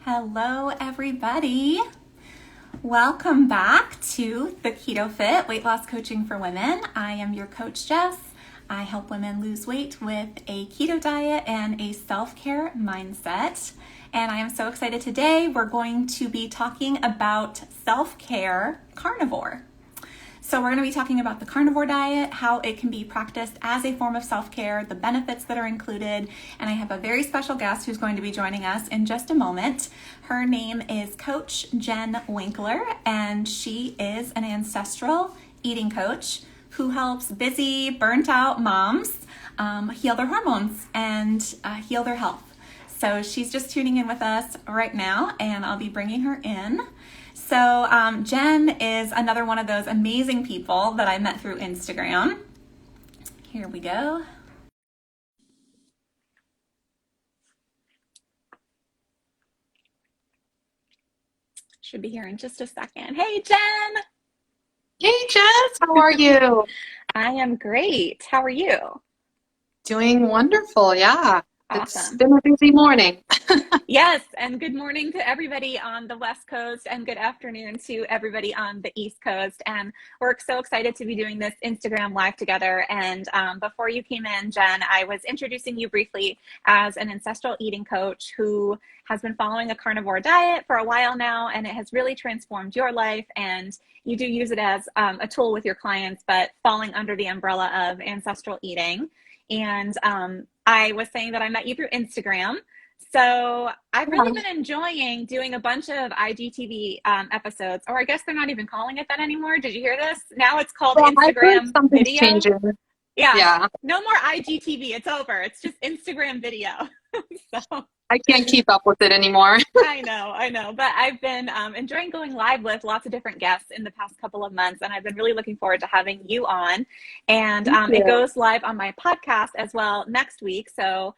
Hello, everybody. Welcome back to the Keto Fit Weight Loss Coaching for Women. I am your coach, Jess. I help women lose weight with a keto diet and a self-care mindset. And I am so excited today. We're going to be talking about self-care carnivore. So we're going to be talking about the carnivore diet, how it can be practiced as a form of self-care, the benefits that are included, and I have a very special guest who's going to be joining us in just a moment. Her name is Coach Jen Winkler, and she is an ancestral eating coach who helps busy, burnt-out moms heal their hormones and heal their health. So she's just tuning in with us right now, and I'll be bringing her in. So Jen is another one of those amazing people that I met through Instagram. Here we go. Should be here in just a second. Hey, Jen. Hey, Jess. How are you? I am great. How are you? Doing wonderful. Yeah. Awesome. It's been a busy morning. Yes, and good morning to everybody on the West Coast and good afternoon to everybody on the East Coast. And we're so excited to be doing this Instagram Live together. And before you came in, Jen, I was introducing you briefly as an ancestral eating coach who has been following a carnivore diet for a while now, and it has really transformed your life. And you do use it as a tool with your clients, but falling under the umbrella of ancestral eating. And I was saying that I met you through Instagram. So I've really been enjoying doing a bunch of IGTV episodes, or I guess they're not even calling it that anymore. Did you hear this? Now it's called Instagram video. Changing. Yeah. No more IGTV. It's over. It's just Instagram video. So I can't keep up with it anymore. I know. But I've been enjoying going live with lots of different guests in the past couple of months, and I've been really looking forward to having you on. And it goes live on my podcast as well next week. So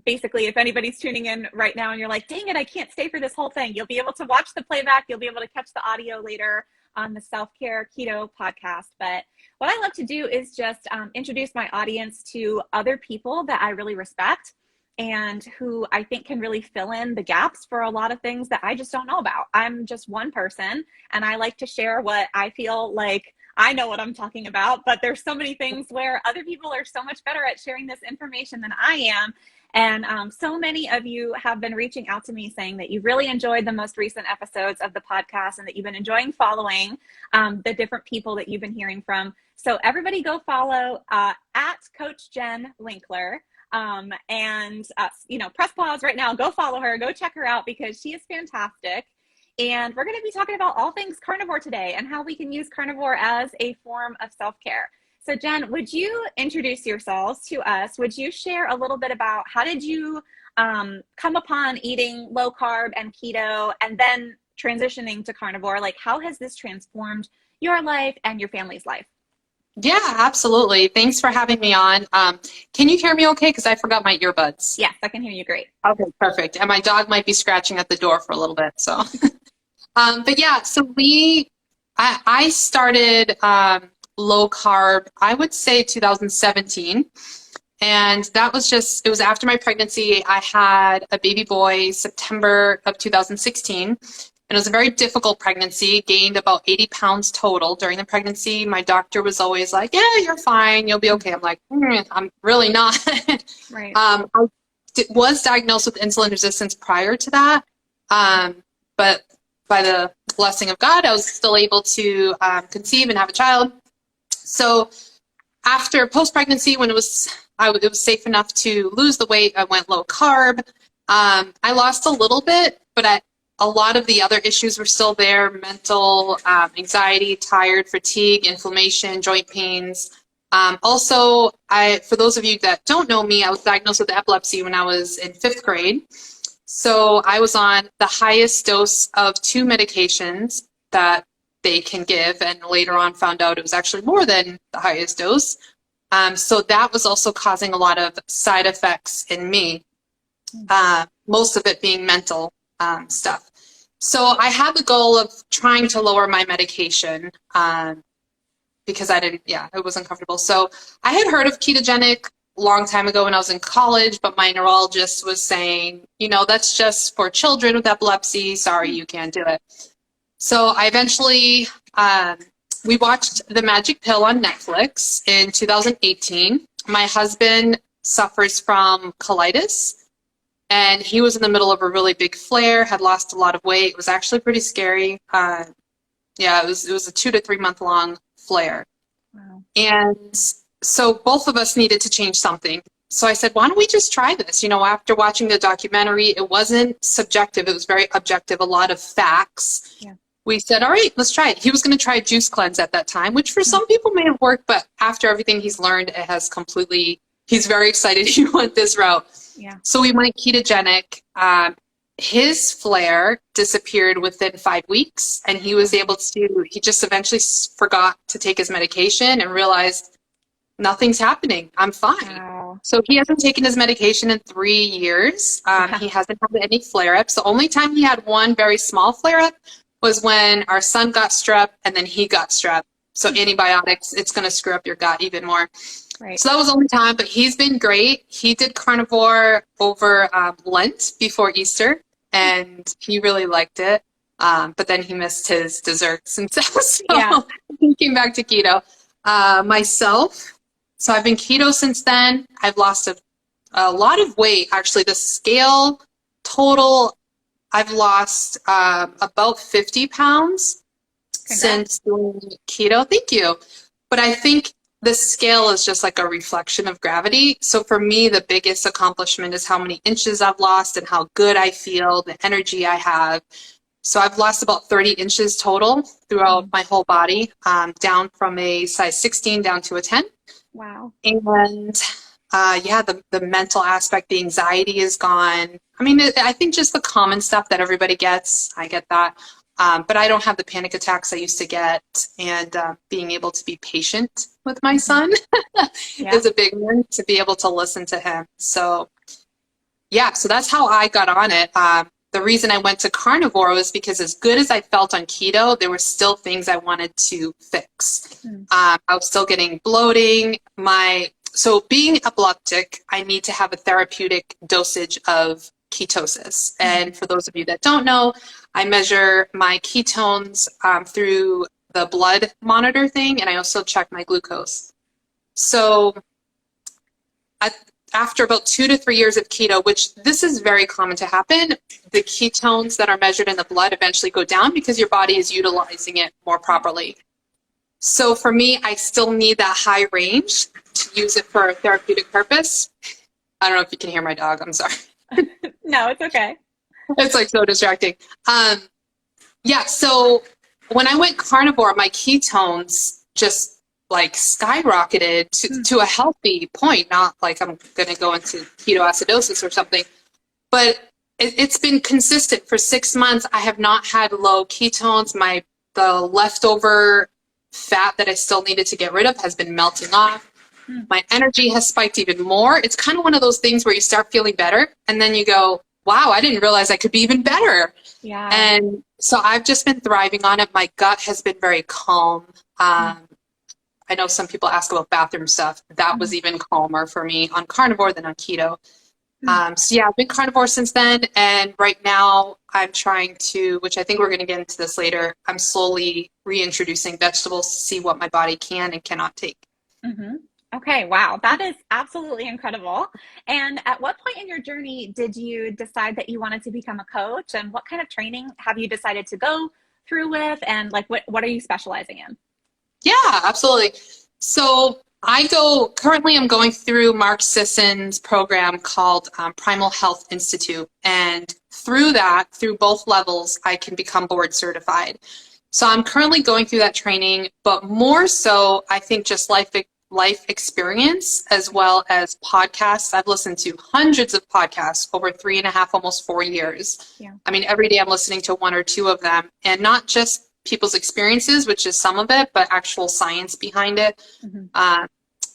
basically, if anybody's tuning in right now and you're like, dang it, I can't stay for this whole thing, you'll be able to watch the playback. You'll be able to catch the audio later on the Self-Care Keto podcast. But what I love to do is just introduce my audience to other people that I really respect and who I think can really fill in the gaps for a lot of things that I just don't know about. I'm just one person, and I like to share what I feel like I know what I'm talking about, but there's so many things where other people are so much better at sharing this information than I am. And so many of you have been reaching out to me saying that you really enjoyed the most recent episodes of the podcast and that you've been enjoying following the different people that you've been hearing from. So everybody go follow at Coach Jen Winkler. And press pause right now, go follow her, go check her out because she is fantastic. And we're going to be talking about all things carnivore today and how we can use carnivore as a form of self-care. So Jen, would you introduce yourselves to us? Would you share a little bit about how did you come upon eating low carb and keto and then transitioning to carnivore? Like, how has this transformed your life and your family's life? Yeah, absolutely. Thanks for having me on. Can you hear me okay? Because I forgot my earbuds. Yes, I can hear you great. Okay, perfect. And my dog might be scratching at the door for a little bit. So, but yeah, so I started low carb, I would say 2017. And that was it was after my pregnancy. I had a baby boy September of 2016. And it was a very difficult pregnancy, gained about 80 pounds total during the pregnancy. My doctor was always like, yeah, you're fine. You'll be okay. I'm like, I'm really not. Right. I was diagnosed with insulin resistance prior to that. But by the blessing of God, I was still able to conceive and have a child. So after post-pregnancy, when it was safe enough to lose the weight, I went low carb. I lost a little bit, but a lot of the other issues were still there: mental, anxiety, tired, fatigue, inflammation, joint pains. Also, for those of you that don't know me, I was diagnosed with epilepsy when I was in 5th grade. So I was on the highest dose of 2 medications that they can give, and later on found out it was actually more than the highest dose. So that was also causing a lot of side effects in me, most of it being mental stuff. So I had the goal of trying to lower my medication because it wasn't comfortable. So I had heard of ketogenic long time ago when I was in college, but my neurologist was saying, that's just for children with epilepsy. Sorry, you can't do it. So I eventually, we watched The Magic Pill on Netflix in 2018. My husband suffers from colitis, and he was in the middle of a really big flare, had lost a lot of weight. It was actually pretty scary. It was a 2 to 3 month long flare. Wow. And so both of us needed to change something. So I said, why don't we just try this? After watching the documentary, it wasn't subjective. It was very objective, a lot of facts. Yeah. We said, all right, let's try it. He was going to try a juice cleanse at that time, which for some people may have worked, but after everything he's learned, it has completely, he's very excited he went this route. Yeah. So we went ketogenic. His flare disappeared within 5 weeks, and he was able to, he just eventually forgot to take his medication and realized nothing's happening. I'm fine. Wow. So he hasn't taken his medication in 3 years. He hasn't had any flare-ups. The only time he had one very small flare-up was when our son got strep and then he got strep. So antibiotics, it's going to screw up your gut even more. Right. So that was the only time, but he's been great. He did carnivore over Lent before Easter, and he really liked it. But then he missed his desserts and stuff, so he came back to keto. Myself, so I've been keto since then. I've lost a lot of weight. Actually, the scale total, I've lost about 50 pounds since doing keto. Thank you. But I think the scale is just like a reflection of gravity. So for me, the biggest accomplishment is how many inches I've lost and how good I feel, the energy I have. So I've lost about 30 inches total throughout my whole body, down from a size 16 down to a 10. Wow. And the mental aspect, the anxiety is gone. I mean, I think just the common stuff that everybody gets, I get that. But I don't have the panic attacks I used to get, and being able to be patient with my son is a big one, to be able to listen to him. So so that's how I got on it. The reason I went to carnivore was because as good as I felt on keto, there were still things I wanted to fix. I was still getting bloating. So being epileptic, I need to have a therapeutic dosage of ketosis. And for those of you that don't know, I measure my ketones through the blood monitor thing, and I also check my glucose. So after about 2 to 3 years of keto, which this is very common to happen, the ketones that are measured in the blood eventually go down because your body is utilizing it more properly. So for me, I still need that high range to use it for a therapeutic purpose. I don't know if you can hear my dog. I'm sorry. No, it's okay. It's like so distracting. So when I went carnivore, my ketones just like skyrocketed to a healthy point. Not like I'm going to go into ketoacidosis or something, but it's been consistent for 6 months. I have not had low ketones. The leftover fat that I still needed to get rid of has been melting off. My energy has spiked even more. It's kind of one of those things where you start feeling better and then you go, wow, I didn't realize I could be even better. Yeah. And so I've just been thriving on it. My gut has been very calm. I know some people ask about bathroom stuff. That was even calmer for me on carnivore than on keto. I've been carnivore since then. And right now I'm trying to, which I think we're going to get into this later, I'm slowly reintroducing vegetables to see what my body can and cannot take. Okay, wow, that is absolutely incredible. And at what point in your journey did you decide that you wanted to become a coach, and what kind of training have you decided to go through with, and like what are you specializing in? Yeah, absolutely. So currently I'm going through Mark Sisson's program called Primal Health Institute. And through both levels, I can become board certified. So I'm currently going through that training, but more so, I think just life experience as well as podcasts. I've listened to hundreds of podcasts over 3.5, almost 4 years. Yeah. I mean, every day I'm listening to 1 or 2 of them, and not just people's experiences, which is some of it, but actual science behind it.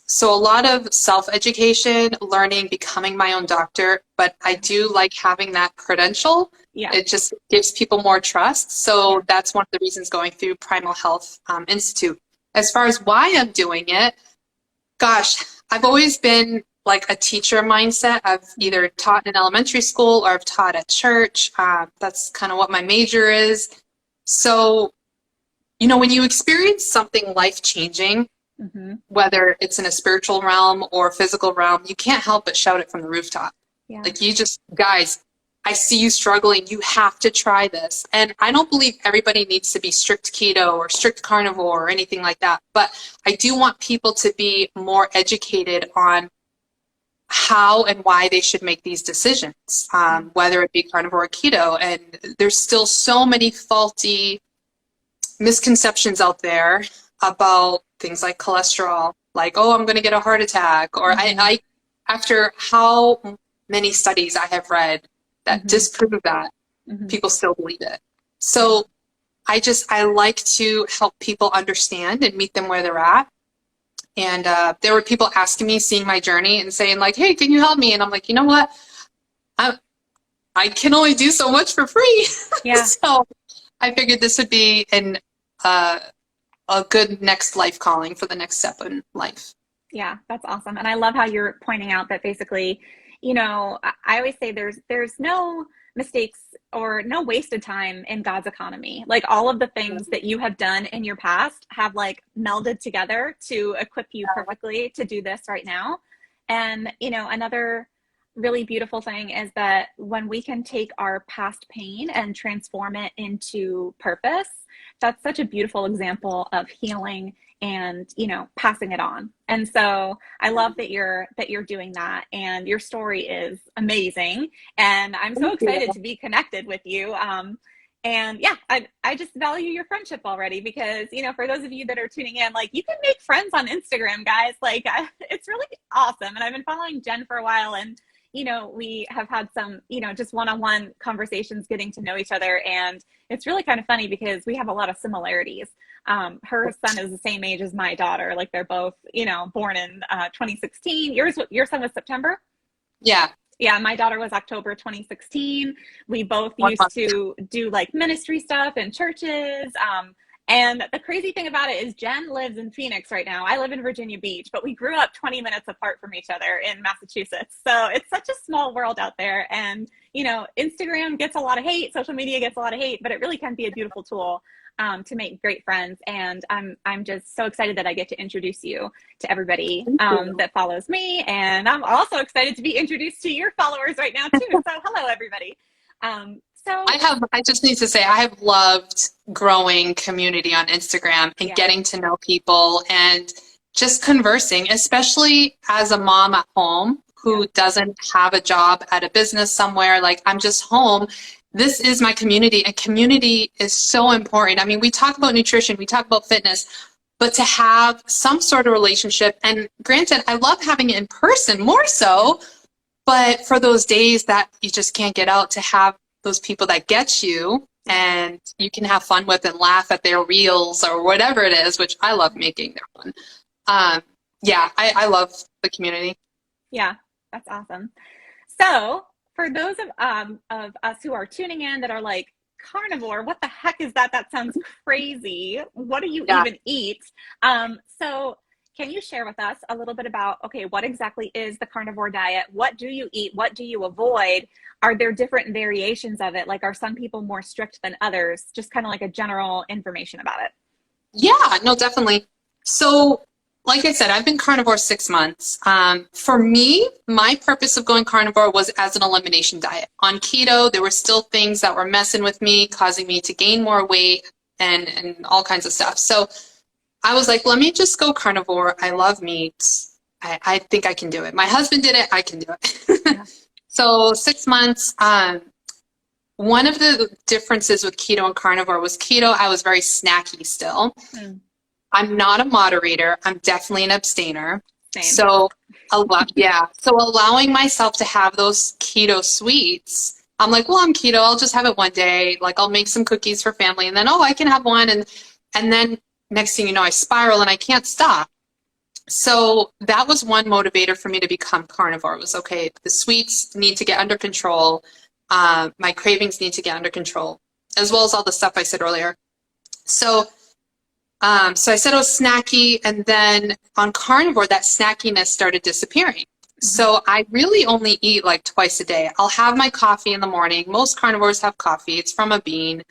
So a lot of self-education, learning, becoming my own doctor, but I do like having that credential. Yeah. It just gives people more trust. So that's one of the reasons going through Primal Health Institute. As far as why I'm doing it, gosh, I've always been like a teacher mindset. I've either taught in elementary school or I've taught at church. That's kind of what my major is. So, you know, when you experience something life-changing, whether it's in a spiritual realm or physical realm, you can't help but shout it from the rooftop. Yeah. Like, you just, guys, I see you struggling. You have to try this. And I don't believe everybody needs to be strict keto or strict carnivore or anything like that. But I do want people to be more educated on how and why they should make these decisions, whether it be carnivore or keto. And there's still so many faulty misconceptions out there about things like cholesterol, like, oh, I'm going to get a heart attack, or I after how many studies I have read that disprove that, people still believe it. So I like to help people understand and meet them where they're at. And there were people asking me, seeing my journey and saying like, hey, can you help me? And I'm like, you know what? I can only do so much for free. Yeah. So I figured this would be a good next life calling for the next step in life. Yeah, that's awesome. And I love how you're pointing out that basically, you know, I always say there's no mistakes or no wasted time in God's economy. Like, all of the things that you have done in your past have like melded together to equip you perfectly to do this right now. And, you know, another really beautiful thing is that when we can take our past pain and transform it into purpose, that's such a beautiful example of healing and, you know, passing it on. And so I love that you're doing that, and your story is amazing. And I'm so excited to be connected with you. And yeah, I just value your friendship already, because, you know, for those of you that are tuning in, like, you can make friends on Instagram, guys. Like, it's really awesome. And I've been following Jen for a while, and, you know, we have had some, you know, just one-on-one conversations, getting to know each other. And it's really kind of funny because we have a lot of similarities. Her son is the same age as my daughter. Like, they're both, you know, born in 2016. Your son was September? Yeah. Yeah, my daughter was October 2016. We both used to do like ministry stuff in churches. And the crazy thing about it is Jen lives in Phoenix right now. I live in Virginia Beach, but we grew up 20 minutes apart from each other in Massachusetts. So it's such a small world out there. And, you know, Instagram gets a lot of hate, social media gets a lot of hate, but it really can be a beautiful tool to make great friends. And I'm just so excited that I get to introduce you to everybody that follows me. And I'm also excited to be introduced to your followers right now too. So hello, everybody. I just need to say, I have loved growing community on Instagram and getting to know people and just conversing, especially as a mom at home who doesn't have a job at a business somewhere. Like, I'm just home. This is my community, and community is so important. I mean, we talk about nutrition, we talk about fitness, but to have some sort of relationship, and granted, I love having it in person more so, but for those days that you just can't get out, to have those people that get you and you can have fun with and laugh at their reels or whatever it is, which I love making their fun. I love the community. Yeah, that's awesome. So for those of us who are tuning in that are like, carnivore, what the heck is that? That sounds crazy. What do you even eat? So can you share with us a little bit about, okay, what exactly is the carnivore diet? What do you eat? What do you avoid? Are there different variations of it? Like, are some people more strict than others? Just kind of like a general information about it. Yeah, no, definitely. So, like I said, I've been carnivore 6 months. For me, my purpose of going carnivore was as an elimination diet. On keto, there were still things that were messing with me, causing me to gain more weight and all kinds of stuff. So I was like, let me just go carnivore. I love meat. I think I can do it. My husband did it. I can do it. Yeah. So 6 months. One of the differences with keto and carnivore was keto, I was very snacky still. I'm not a moderator. I'm definitely an abstainer. Same. So allowing myself to have those keto sweets, I'm like, well, I'm keto. I'll just have it one day. Like, I'll make some cookies for family, and then, I can have one. And then next thing you know, I spiral and I can't stop. So that was one motivator for me to become carnivore. It was, okay, the sweets need to get under control. My cravings need to get under control, as well as all the stuff I said earlier. So I said I was snacky, and then on carnivore, that snackiness started disappearing. So I really only eat like twice a day. I'll have my coffee in the morning. Most carnivores have coffee. It's from a bean,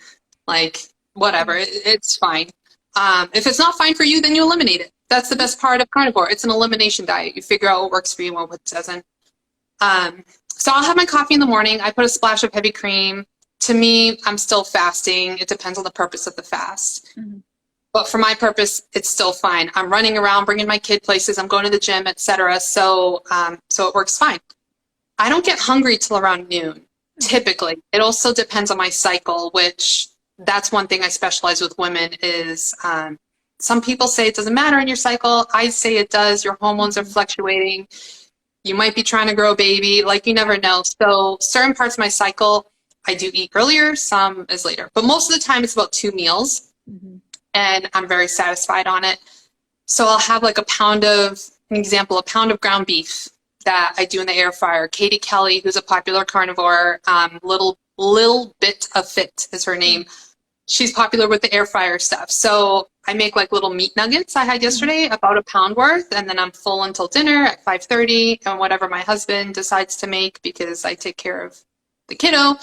like whatever. It's fine. If it's not fine for you, then you eliminate it. That's the best part of carnivore. It's an elimination diet. You figure out what works for you and what doesn't. So I'll have my coffee in the morning. I put a splash of heavy cream. To me, I'm still fasting. It depends on the purpose of the fast. Mm-hmm. But for my purpose, it's still fine. I'm running around, bringing my kid places. I'm going to the gym, etc. So it works fine. I don't get hungry till around noon, typically. It also depends on my cycle, which that's one thing I specialize with women is some people say it doesn't matter in your cycle. I say it does. Your hormones are fluctuating. You might be trying to grow a baby. Like, you never know. So certain parts of my cycle, I do eat earlier. Some is later. But most of the time, it's about 2 meals. Mm-hmm. And I'm very satisfied on it. So I'll have like a pound of ground beef that I do in the air fryer. Katie Kelly, who's a popular carnivore, Little Bit of Fit is her name. She's popular with the air fryer stuff. So I make like little meat nuggets I had yesterday, about a pound worth, and then I'm full until dinner at 5:30 and whatever my husband decides to make because I take care of the kiddo.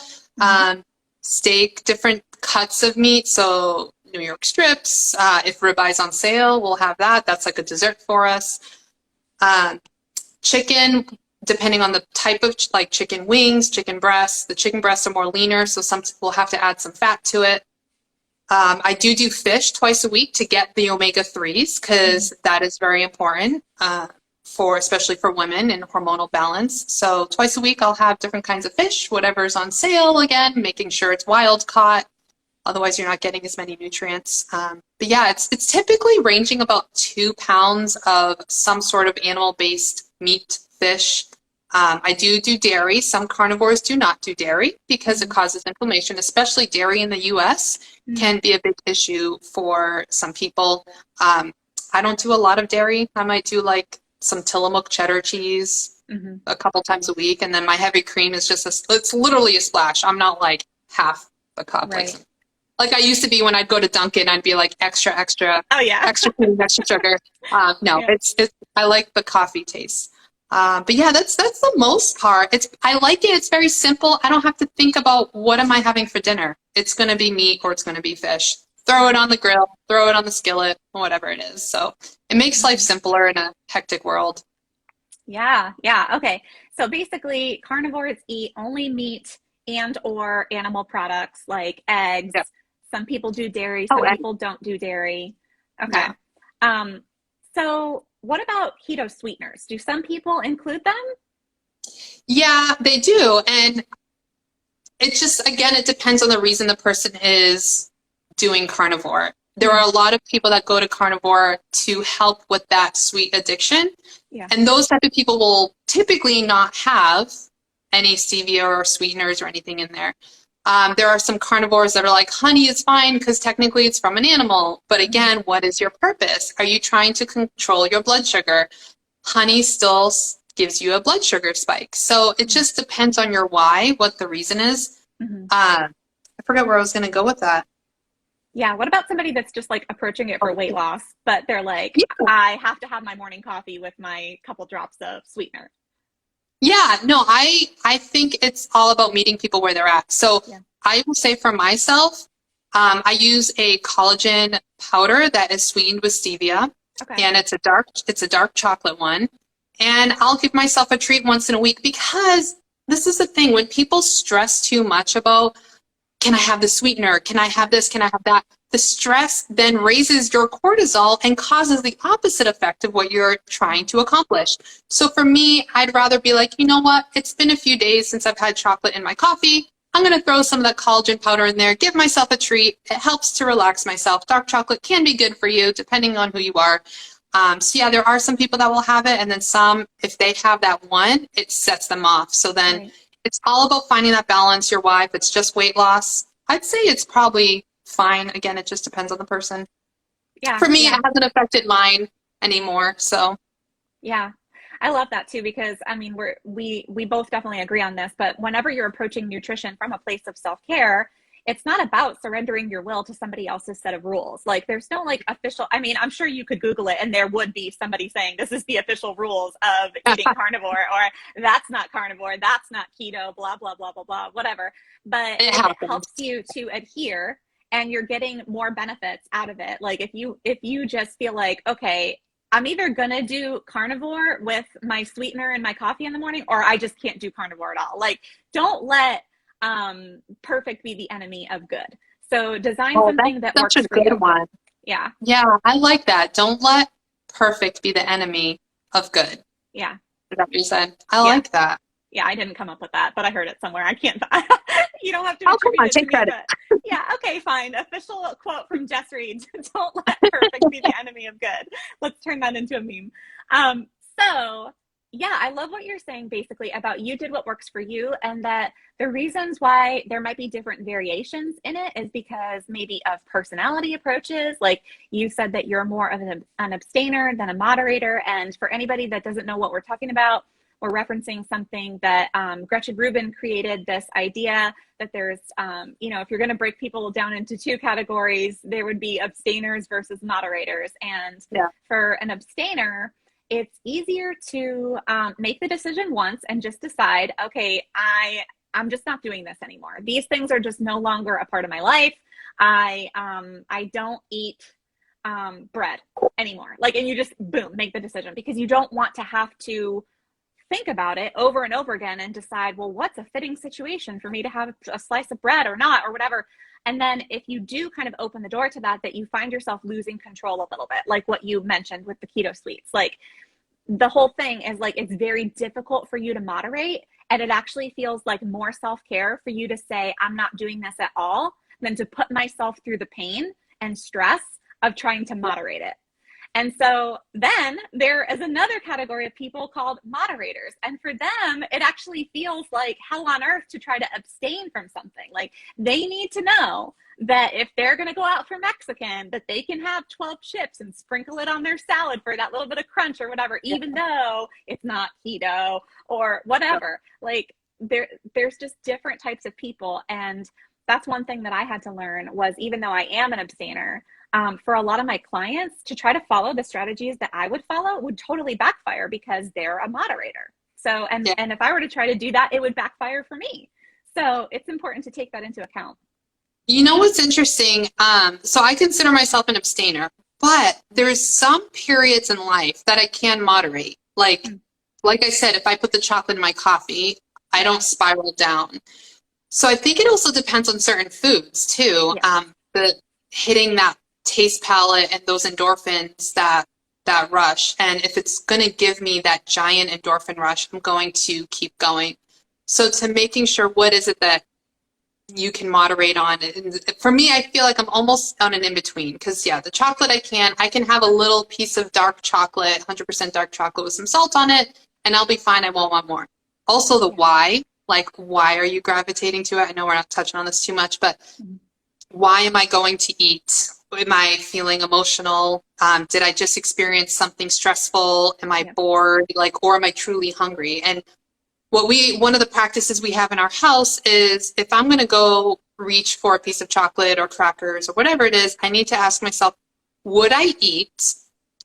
Steak, different cuts of meat. So New York strips. If ribeye's on sale, we'll have that. That's like a dessert for us. Chicken, depending on the type of, like chicken wings, chicken breasts. The chicken breasts are more leaner, so some will have to add some fat to it. I do fish twice a week to get the omega-3s because that is very important especially for women in hormonal balance. So twice a week I'll have different kinds of fish, whatever's on sale, again, making sure it's wild caught. Otherwise, you're not getting as many nutrients. But yeah, it's typically ranging about 2 pounds of some sort of animal-based meat, fish. I do dairy. Some carnivores do not do dairy because it causes inflammation, especially dairy in the U.S. can be a big issue for some people. I don't do a lot of dairy. I might do like some Tillamook cheddar cheese a couple times a week. And then my heavy cream is just, it's literally a splash. I'm not like half a cup. Right. Like I used to be when I'd go to Dunkin', I'd be like extra, oh yeah, extra cream, extra sugar. No, yeah. it's I like the coffee taste. But yeah, that's the most part. I like it. It's very simple. I don't have to think about what am I having for dinner. It's going to be meat or it's going to be fish. Throw it on the grill, throw it on the skillet, whatever it is. So it makes life simpler in a hectic world. Yeah. Okay. So basically, carnivores eat only meat and or animal products like eggs. Yeah. Some people do dairy. Some people don't do dairy. Okay. Yeah. So what about keto sweeteners? Do some people include them? Yeah, they do. And it just, again, it depends on the reason the person is doing carnivore. There are a lot of people that go to carnivore to help with that sweet addiction. Yeah. And those type of people will typically not have any stevia or sweeteners or anything in there. There are some carnivores that are like, honey is fine because technically it's from an animal. But again, what is your purpose? Are you trying to control your blood sugar? Honey still gives you a blood sugar spike. So it just depends on your why, what the reason is. I forgot where I was going to go with that. Yeah. What about somebody that's just like approaching it for weight loss, but they're like, I have to have my morning coffee with my couple drops of sweetener. Yeah, no, I think it's all about meeting people where they're at. So I will say for myself, I use a collagen powder that is sweetened with stevia, and it's a dark chocolate one. And I'll give myself a treat once in a week because this is the thing, when people stress too much about, can I have the sweetener? Can I have this? Can I have that? The stress then raises your cortisol and causes the opposite effect of what you're trying to accomplish. So for me, I'd rather be like, you know what? It's been a few days since I've had chocolate in my coffee. I'm going to throw some of that collagen powder in there, give myself a treat. It helps to relax myself. Dark chocolate can be good for you depending on who you are. So yeah, there are some people that will have it. And then some, if they have that one, it sets them off. So then it's all about finding that balance. Your why, if it's just weight loss, I'd say it's probably fine. Again, it just depends on the person. Yeah. For me, it hasn't affected mine anymore. So yeah, I love that too, because I mean, we both definitely agree on this, but whenever you're approaching nutrition from a place of self-care, it's not about surrendering your will to somebody else's set of rules. Like there's no like official, I mean, I'm sure you could Google it and there would be somebody saying this is the official rules of eating carnivore, or that's not carnivore, that's not keto, blah, blah, blah, blah, blah, whatever. But It if it happens. helps you to adhere and you're getting more benefits out of it, like if you just feel like, okay, I'm either gonna do carnivore with my sweetener and my coffee in the morning, or I just can't do carnivore at all. Like, don't let perfect be the enemy of good. So design Oh, something that that's works such a for you. good one. Yeah. Yeah, I like that. Don't let perfect be the enemy of good. Is Yeah. that what you said? I Yeah. like that. Yeah. I didn't come up with that, but I heard it somewhere. I can't, you don't have to Oh, come attribute on, it to take me, credit. but yeah. Okay, fine. Official quote from Jess Reed. Don't let perfect be the enemy of good. Let's turn that into a meme. So yeah, I love what you're saying basically about you did what works for you, and that the reasons why there might be different variations in it is because maybe of personality approaches. Like you said that you're more of an abstainer than a moderator. And for anybody that doesn't know what we're talking about, we're referencing something that Gretchen Rubin created, this idea that there's, if you're going to break people down into two categories, there would be abstainers versus moderators. And Yeah. for an abstainer, it's easier to make the decision once and just decide, okay, I'm just not doing this anymore. These things are just no longer a part of my life. I don't eat bread anymore. Like, and you just boom, make the decision, because you don't want to have to think about it over and over again and decide, well, what's a fitting situation for me to have a slice of bread or not, or whatever. And then if you do kind of open the door to that you find yourself losing control a little bit, like what you mentioned with the keto sweets. Like the whole thing is like, it's very difficult for you to moderate. And it actually feels like more self-care for you to say, I'm not doing this at all, than to put myself through the pain and stress of trying to moderate it. And so then there is another category of people called moderators. And for them, it actually feels like hell on earth to try to abstain from something. Like they need to know that if they're going to go out for Mexican, that they can have 12 chips and sprinkle it on their salad for that little bit of crunch or whatever, even though it's not keto or whatever. Like there's just different types of people. And that's one thing that I had to learn was, even though I am an abstainer, for a lot of my clients, to try to follow the strategies that I would follow would totally backfire because they're a moderator. So, and if I were to try to do that, it would backfire for me. So it's important to take that into account. You know what's interesting? So I consider myself an abstainer, but there's some periods in life that I can moderate. Like I said, if I put the chocolate in my coffee, I don't spiral down. So I think it also depends on certain foods too. The hitting that taste palette and those endorphins that rush. And if it's going to give me that giant endorphin rush, I'm going to keep going. So to making sure, what is it that you can moderate on? And for me, I feel like I'm almost on an in-between, because the chocolate I can have a little piece of dark chocolate, 100% dark chocolate with some salt on it, and I'll be fine. I won't want more. Also the why, like why are you gravitating to it? I know we're not touching on this too much, but why am I going to eat? Am I feeling emotional? Did I just experience something stressful? Am I bored? Or am I truly hungry? And one of the practices we have in our house is, if I'm going to go reach for a piece of chocolate or crackers or whatever it is, I need to ask myself, would I eat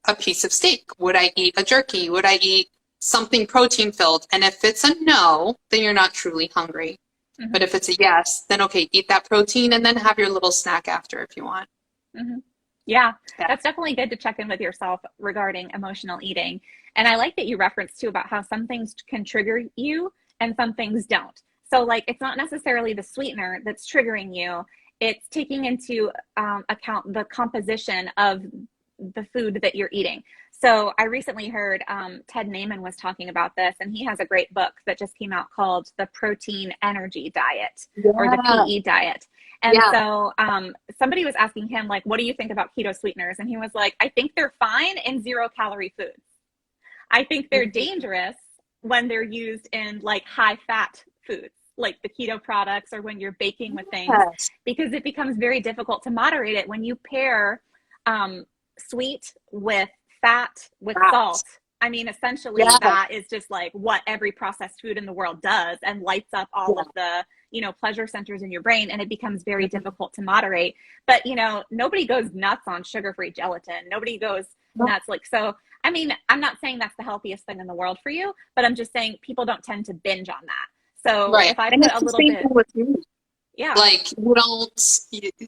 a piece of steak? Would I eat a jerky? Would I eat something protein filled? And if it's a no, then you're not truly hungry. Mm-hmm. But if it's a yes, then okay, eat that protein and then have your little snack after if you want. Mm-hmm. Yeah, that's definitely good to check in with yourself regarding emotional eating. And I like that you referenced too about how some things can trigger you and some things don't. So like, it's not necessarily the sweetener that's triggering you. It's taking into account the composition of the food that you're eating. So I recently heard Ted Naiman was talking about this, and he has a great book that just came out called The Protein Energy Diet, or the PE diet. And so somebody was asking him, like, what do you think about keto sweeteners? And he was like, I think they're fine in 0-calorie foods. I think they're dangerous when they're used in like high fat foods, like the keto products, or when you're baking with things, because it becomes very difficult to moderate it when you pair sweet with fat with salt. I mean, essentially that is just like what every processed food in the world does, and lights up all of the pleasure centers in your brain, and it becomes very difficult to moderate. But, nobody goes nuts on sugar-free gelatin. Nobody goes nuts. Like, so, I mean, I'm not saying that's the healthiest thing in the world for you, but I'm just saying people don't tend to binge on that. So Right. if I And put it's a the little same bit, thing with you. yeah, Like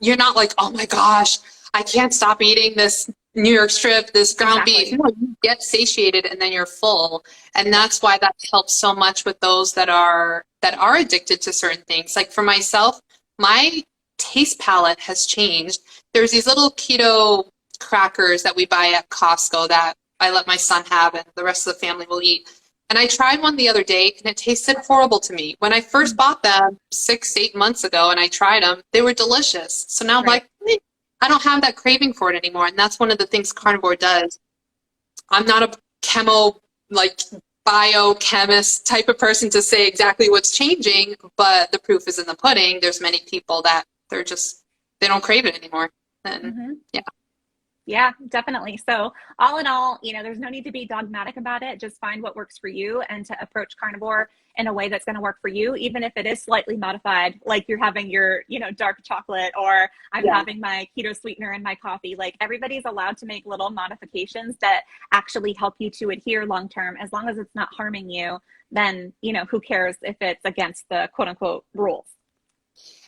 you're not like, oh my gosh, I can't stop eating this New York strip, this ground beef. exactly. No, you get satiated and then you're full. And that's why that helps so much with those that are addicted to certain things. Like for myself, my taste palette has changed. There's these little keto crackers that we buy at Costco that I let my son have and the rest of the family will eat. And I tried one the other day and it tasted horrible to me. When I first bought them 6, 8 months ago and I tried them, they were delicious. So now I'm Right. like, I don't have that craving for it anymore. And that's one of the things carnivore does. I'm not a biochemist type of person to say exactly what's changing, but the proof is in the pudding. There's many people that they don't crave it anymore. And yeah. Yeah, definitely. So all in all, there's no need to be dogmatic about it. Just find what works for you and to approach carnivore in a way that's going to work for you, even if it is slightly modified, like you're having your, dark chocolate, or I'm having my keto sweetener in my coffee. Like everybody's allowed to make little modifications that actually help you to adhere long term. As long as it's not harming you, then, who cares if it's against the quote unquote rules.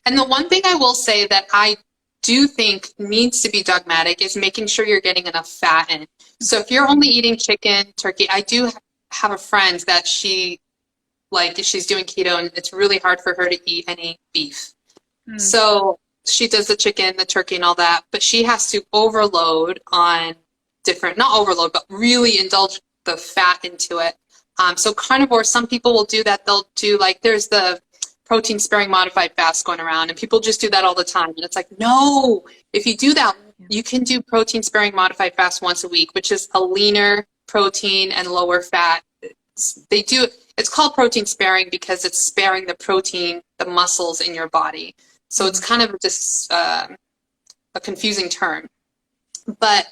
And the one thing I will say that I do think needs to be dogmatic is making sure you're getting enough fat in. So if you're only eating chicken, turkey, I do have a friend that she's doing keto and it's really hard for her to eat any beef. So she does the chicken, the turkey and all that, but she has to overload on not overload, but really indulge the fat into it. So carnivore, some people will do that. They'll do there's the protein sparing modified fast going around and people just do that all the time. And it's like, no, if you do that, you can do protein sparing modified fast once a week, which is a leaner protein and lower fat. It's called protein sparing because it's sparing the protein, the muscles in your body. So it's kind of just a confusing term. But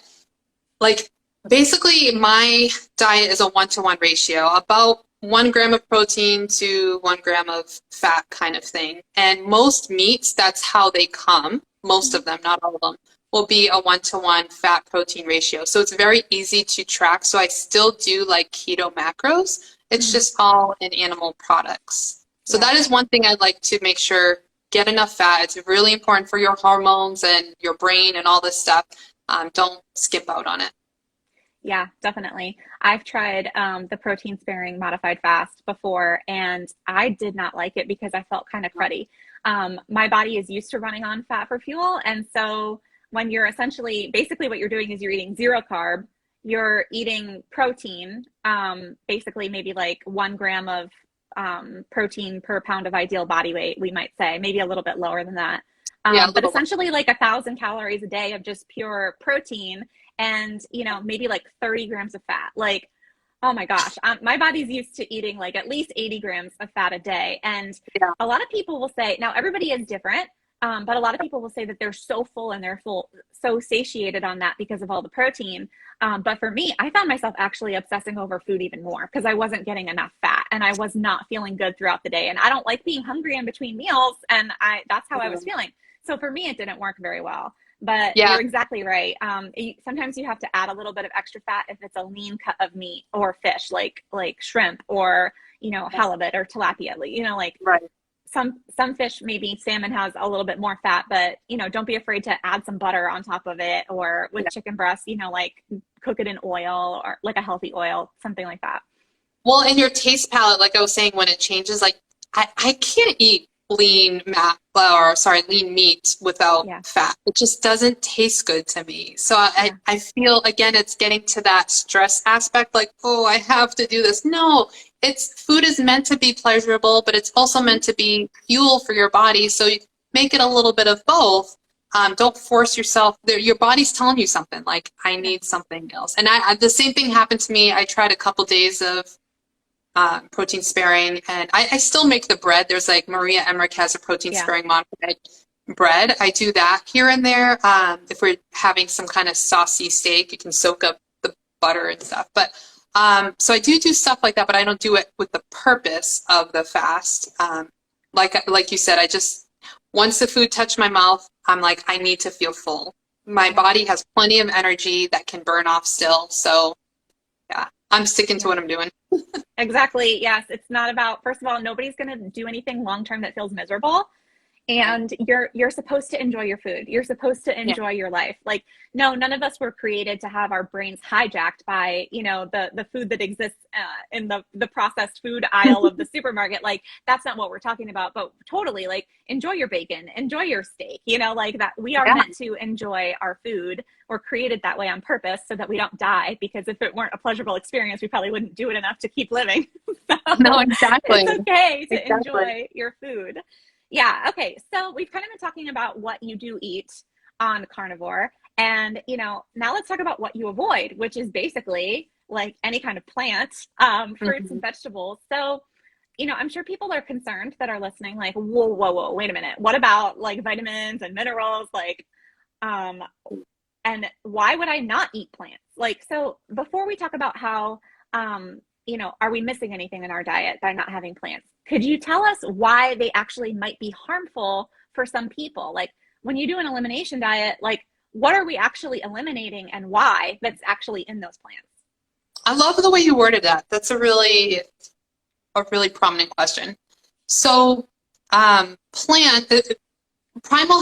basically my diet is a 1-to-1 ratio, about 1 gram of protein to 1 gram of fat kind of thing. And most meats, that's how they come. Most of them, not all of them, will be a 1-to-1 fat protein ratio. So it's very easy to track. So I still do keto macros. It's just all in animal products. So that is one thing I'd like to make sure, get enough fat. It's really important for your hormones and your brain and all this stuff. Don't skip out on it. Yeah, definitely. I've tried the protein sparing modified fast before, and I did not like it because I felt kind of cruddy. My body is used to running on fat for fuel. And so when you're basically what you're doing is you're eating 0 carb, you're eating protein, basically maybe 1 gram of protein per pound of ideal body weight, we might say, maybe a little bit lower than that. But essentially 1,000 calories a day of just pure protein and, maybe 30 grams of fat. Oh my gosh, my body's used to eating at least 80 grams of fat a day. And a lot of people will say, now everybody is different, but a lot of people will say that they're so full and they're so satiated on that because of all the protein. But for me, I found myself actually obsessing over food even more because I wasn't getting enough fat and I was not feeling good throughout the day. And I don't like being hungry in between meals. And that's how I was feeling. So for me, it didn't work very well. But you're exactly right. Sometimes you have to add a little bit of extra fat if it's a lean cut of meat or fish, like shrimp or, halibut or tilapia, right. Some fish, maybe salmon has a little bit more fat, but, don't be afraid to add some butter on top of it, or with chicken breast, cook it in oil or a healthy oil, something like that. Well, in your taste palette, like I was saying, when it changes, I can't eat lean meat without fat. It just doesn't taste good to me. So I feel, again, it's getting to that stress aspect, oh, I have to do this. No, food is meant to be pleasurable, but it's also meant to be fuel for your body. So you make it a little bit of both. Don't force yourself. Your body's telling you something, I need something else. And the same thing happened to me. I tried a couple days of protein sparing, and I still make the bread. There's Maria Emmerich has a protein sparing modified bread. I do that here and there. If we're having some kind of saucy steak, you can soak up the butter and stuff. But so I do stuff like that, but I don't do it with the purpose of the fast. like you said, once the food touched my mouth, I'm like, I need to feel full. My body has plenty of energy that can burn off still. So yeah, I'm sticking to what I'm doing. Exactly. Yes. It's not about, first of all, nobody's going to do anything long term that feels miserable. And you're supposed to enjoy your food. You're supposed to Yeah. enjoy your life. Like, no, none of us were created to have our brains hijacked by, the food that exists in the processed food aisle of the supermarket. Like, that's not what we're talking about. But totally, like, enjoy your bacon, enjoy your steak. Like that. We are meant to enjoy our food. We're created that way on purpose so that we don't die. Because if it weren't a pleasurable experience, we probably wouldn't do it enough to keep living. So No, exactly. it's okay to enjoy your food. Yeah. Okay. So we've kind of been talking about what you do eat on carnivore. And, now let's talk about what you avoid, which is basically like any kind of plant, fruits and vegetables. So, I'm sure people are concerned that are listening, like, whoa, whoa, whoa, wait a minute. What about like vitamins and minerals? Like, and why would I not eat plants? Like, so before we talk about how, are we missing anything in our diet by not having plants? Could you tell us why they actually might be harmful for some people? Like when you do an elimination diet, like what are we actually eliminating and why that's actually in those plants? I love the way you worded that. That's a really prominent question. So, primal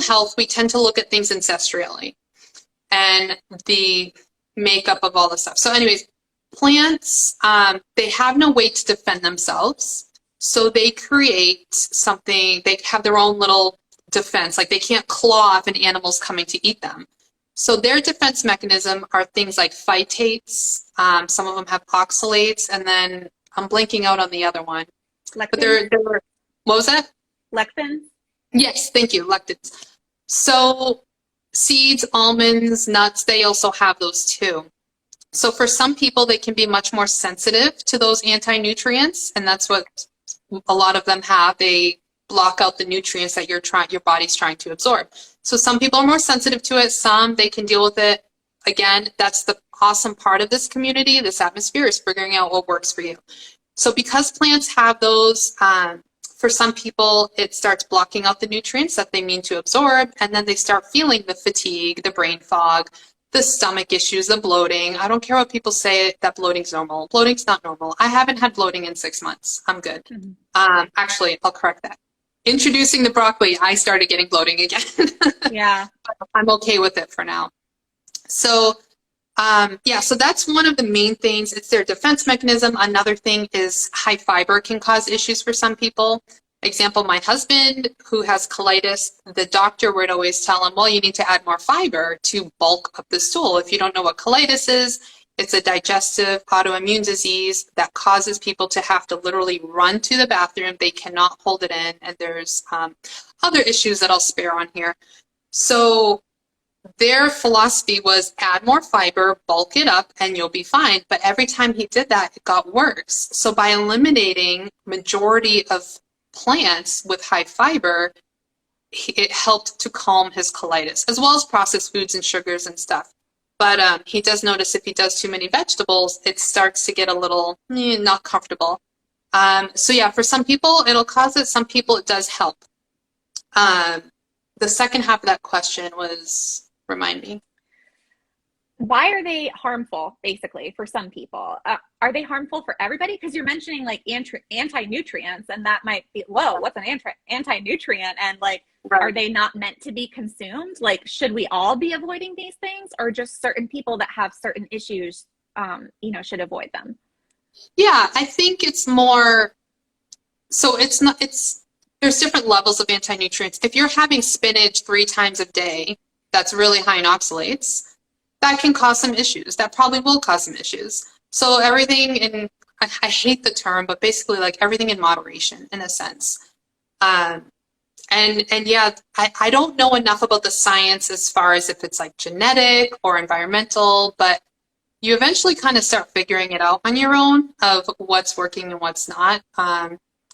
health, we tend to look at things ancestrally and the makeup of all the stuff. So anyways, plants, they have no way to defend themselves. So they create something, they have their own little defense. Like they can't claw if an animal's coming to eat them. So their defense mechanism are things like phytates. Some of them have oxalates, and then I'm blanking out on the other one. Lectins? But they're what was that? Lectins? Yes, thank you, lectins. So seeds, almonds, nuts, they also have those too. So for some people, they can be much more sensitive to those anti-nutrients, and that's what a lot of them have. They block out the nutrients that your body's trying to absorb. So some people are more sensitive to it. Some, they can deal with it. Again, that's the awesome part of this community, this atmosphere, is figuring out what works for you. So because plants have those, for some people, it starts blocking out the nutrients that they mean to absorb, and then they start feeling the fatigue, the brain fog, the stomach issues, the bloating. I don't care what people say that bloating's normal. Bloating's not normal. I haven't had bloating in 6 months. I'm good. Actually, I'll correct that. Introducing the broccoli, I started getting bloating again. Yeah. I'm okay with it for now. So, so that's one of the main things. It's their defense mechanism. Another thing is high fiber can cause issues for some people. Example, my husband who has colitis, the doctor would always tell him, well, you need to add more fiber to bulk up the stool. If you don't know what colitis is, it's a digestive autoimmune disease that causes people to have to literally run to the bathroom. They cannot hold it in. And there's other issues that I'll spare on here. So their philosophy was add more fiber, bulk it up, and you'll be fine. But every time he did that, it got worse. So by eliminating majority of plants with high fiber, it helped to calm his colitis, as well as processed foods and sugars and stuff. But he does notice if he does too many vegetables, it starts to get a little not comfortable. So yeah, for some people, it'll cause it. Some people, it does help. The second half of that question was, remind me. Why are they harmful, basically, for some people? Are they harmful for everybody? Because you're mentioning like anti-nutrients, and that might be, whoa, what's an anti-nutrient? And like, right. Are they not meant to be consumed? Like, should we all be avoiding these things, or just certain people that have certain issues, should avoid them? Yeah, I think it's more, so there's different levels of anti-nutrients. If you're having spinach 3 times a day, that's really high in oxalates, that can cause some issues. That probably will cause some issues. So everything I hate the term, but basically like everything in moderation in a sense. And yeah, I don't know enough about the science as far as if it's like genetic or environmental, but you eventually kind of start figuring it out on your own of what's working and what's not.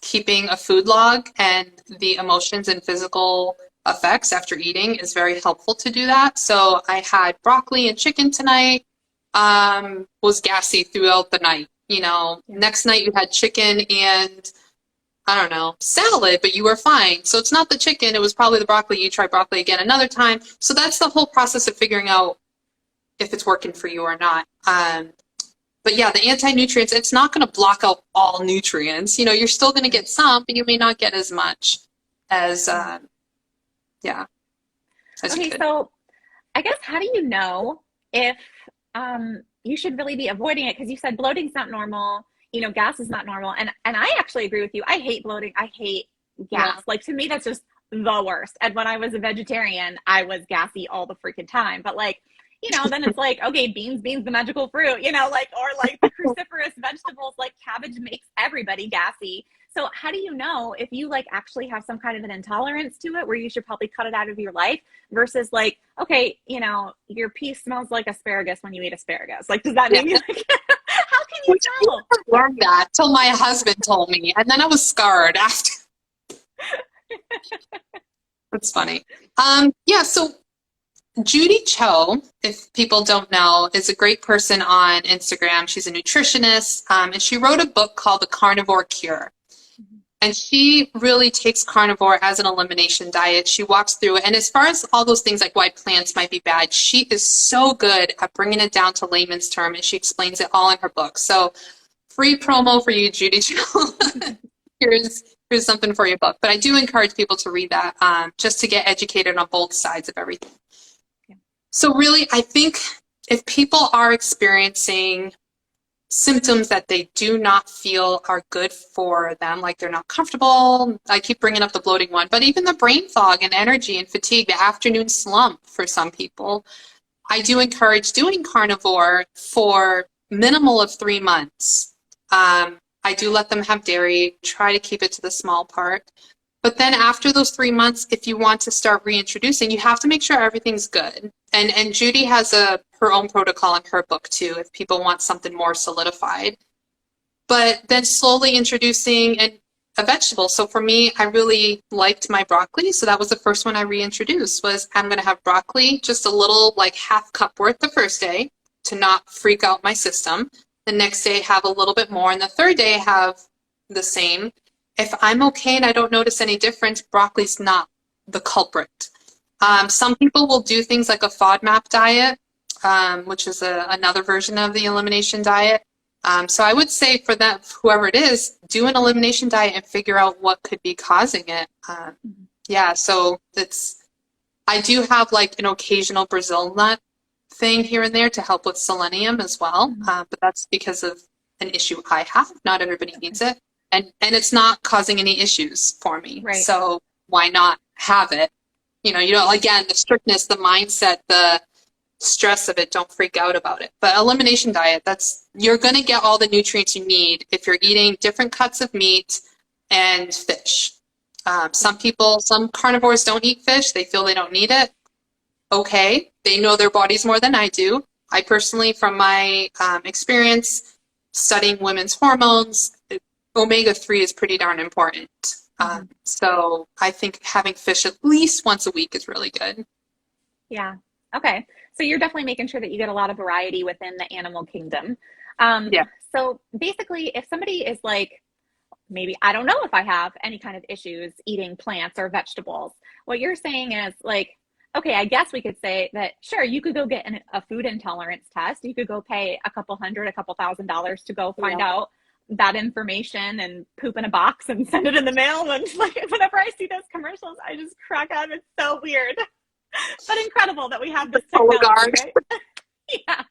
Keeping a food log and the emotions and physical effects after eating is very helpful to do that. So I had broccoli and chicken tonight, was gassy throughout the night. Next night you had chicken and I don't know, salad, but you were fine. So it's not the chicken, it was probably the broccoli. You try broccoli again another time. So that's the whole process of figuring out if it's working for you or not. But yeah, the anti-nutrients, it's not going to block out all nutrients. You know, you're still going to get some, but you may not get as much as, yeah, as you Okay, could. so I guess how do you know if you should really be avoiding it? Because you said bloating's not normal, gas is not normal. And I actually agree with you. I hate bloating. I hate gas. Yeah. Like to me, that's just the worst. And when I was a vegetarian, I was gassy all the freaking time. But like, then it's like, okay, beans, the magical fruit, or like the cruciferous vegetables, like cabbage makes everybody gassy. So how do you know if you like actually have some kind of an intolerance to it where you should probably cut it out of your life versus like, okay, your pee smells like asparagus when you eat asparagus. Like, does that mean you like, how can you tell? I learned that till my husband told me, and then I was scarred after. That's funny. Yeah, so Judy Cho, if people don't know, is a great person on Instagram. She's a nutritionist, and she wrote a book called The Carnivore Cure. And she really takes carnivore as an elimination diet. She walks through it. And as far as all those things like why plants might be bad, she is so good at bringing it down to layman's term, and she explains it all in her book. So free promo for you, Judy Cho. here's something for your book. But I do encourage people to read that just to get educated on both sides of everything. Yeah. So really, I think if people are experiencing symptoms that they do not feel are good for them, like they're not comfortable. I keep bringing up the bloating one, but even the brain fog and energy and fatigue, the afternoon slump for some people, I do encourage doing carnivore for minimal of 3 months. I do let them have dairy, try to keep it to the small part. But then after those 3 months, if you want to start reintroducing, you have to make sure everything's good. And Judy has her own protocol in her book too, if people want something more solidified. But then slowly introducing a vegetable. So for me, I really liked my broccoli. So that was the first one I reintroduced was I'm going to have broccoli, just a little like half cup worth the first day to not freak out my system. The next day have a little bit more. And the third day have the same. If I'm okay and I don't notice any difference, broccoli's not the culprit. Some people will do things like a FODMAP diet, which is another version of the elimination diet. So I would say for that, whoever it is, do an elimination diet and figure out what could be causing it. Yeah, so I do have like an occasional Brazil nut thing here and there to help with selenium as well. But that's because of an issue I have. Not everybody needs it. And it's not causing any issues for me. Right. So why not have it? Again, the strictness, the mindset, the stress of it, don't freak out about it. But elimination diet, you're going to get all the nutrients you need if you're eating different cuts of meat and fish. Some carnivores don't eat fish. They feel they don't need it. Okay. They know their bodies more than I do. I personally, from my experience studying women's hormones, omega-3 is pretty darn important. So I think having fish at least once a week is really good. Yeah. Okay. So you're definitely making sure that you get a lot of variety within the animal kingdom. Yeah. So basically, if somebody is like, maybe I don't know if I have any kind of issues eating plants or vegetables, what you're saying is like, okay, I guess we could say that, sure, you could go get a food intolerance test. You could go pay a couple $1,000 to go find out that information and poop in a box and send it in the mail. And like, whenever I see those commercials, I just crack up. It's so weird, but incredible that we have this technology, right? Yeah.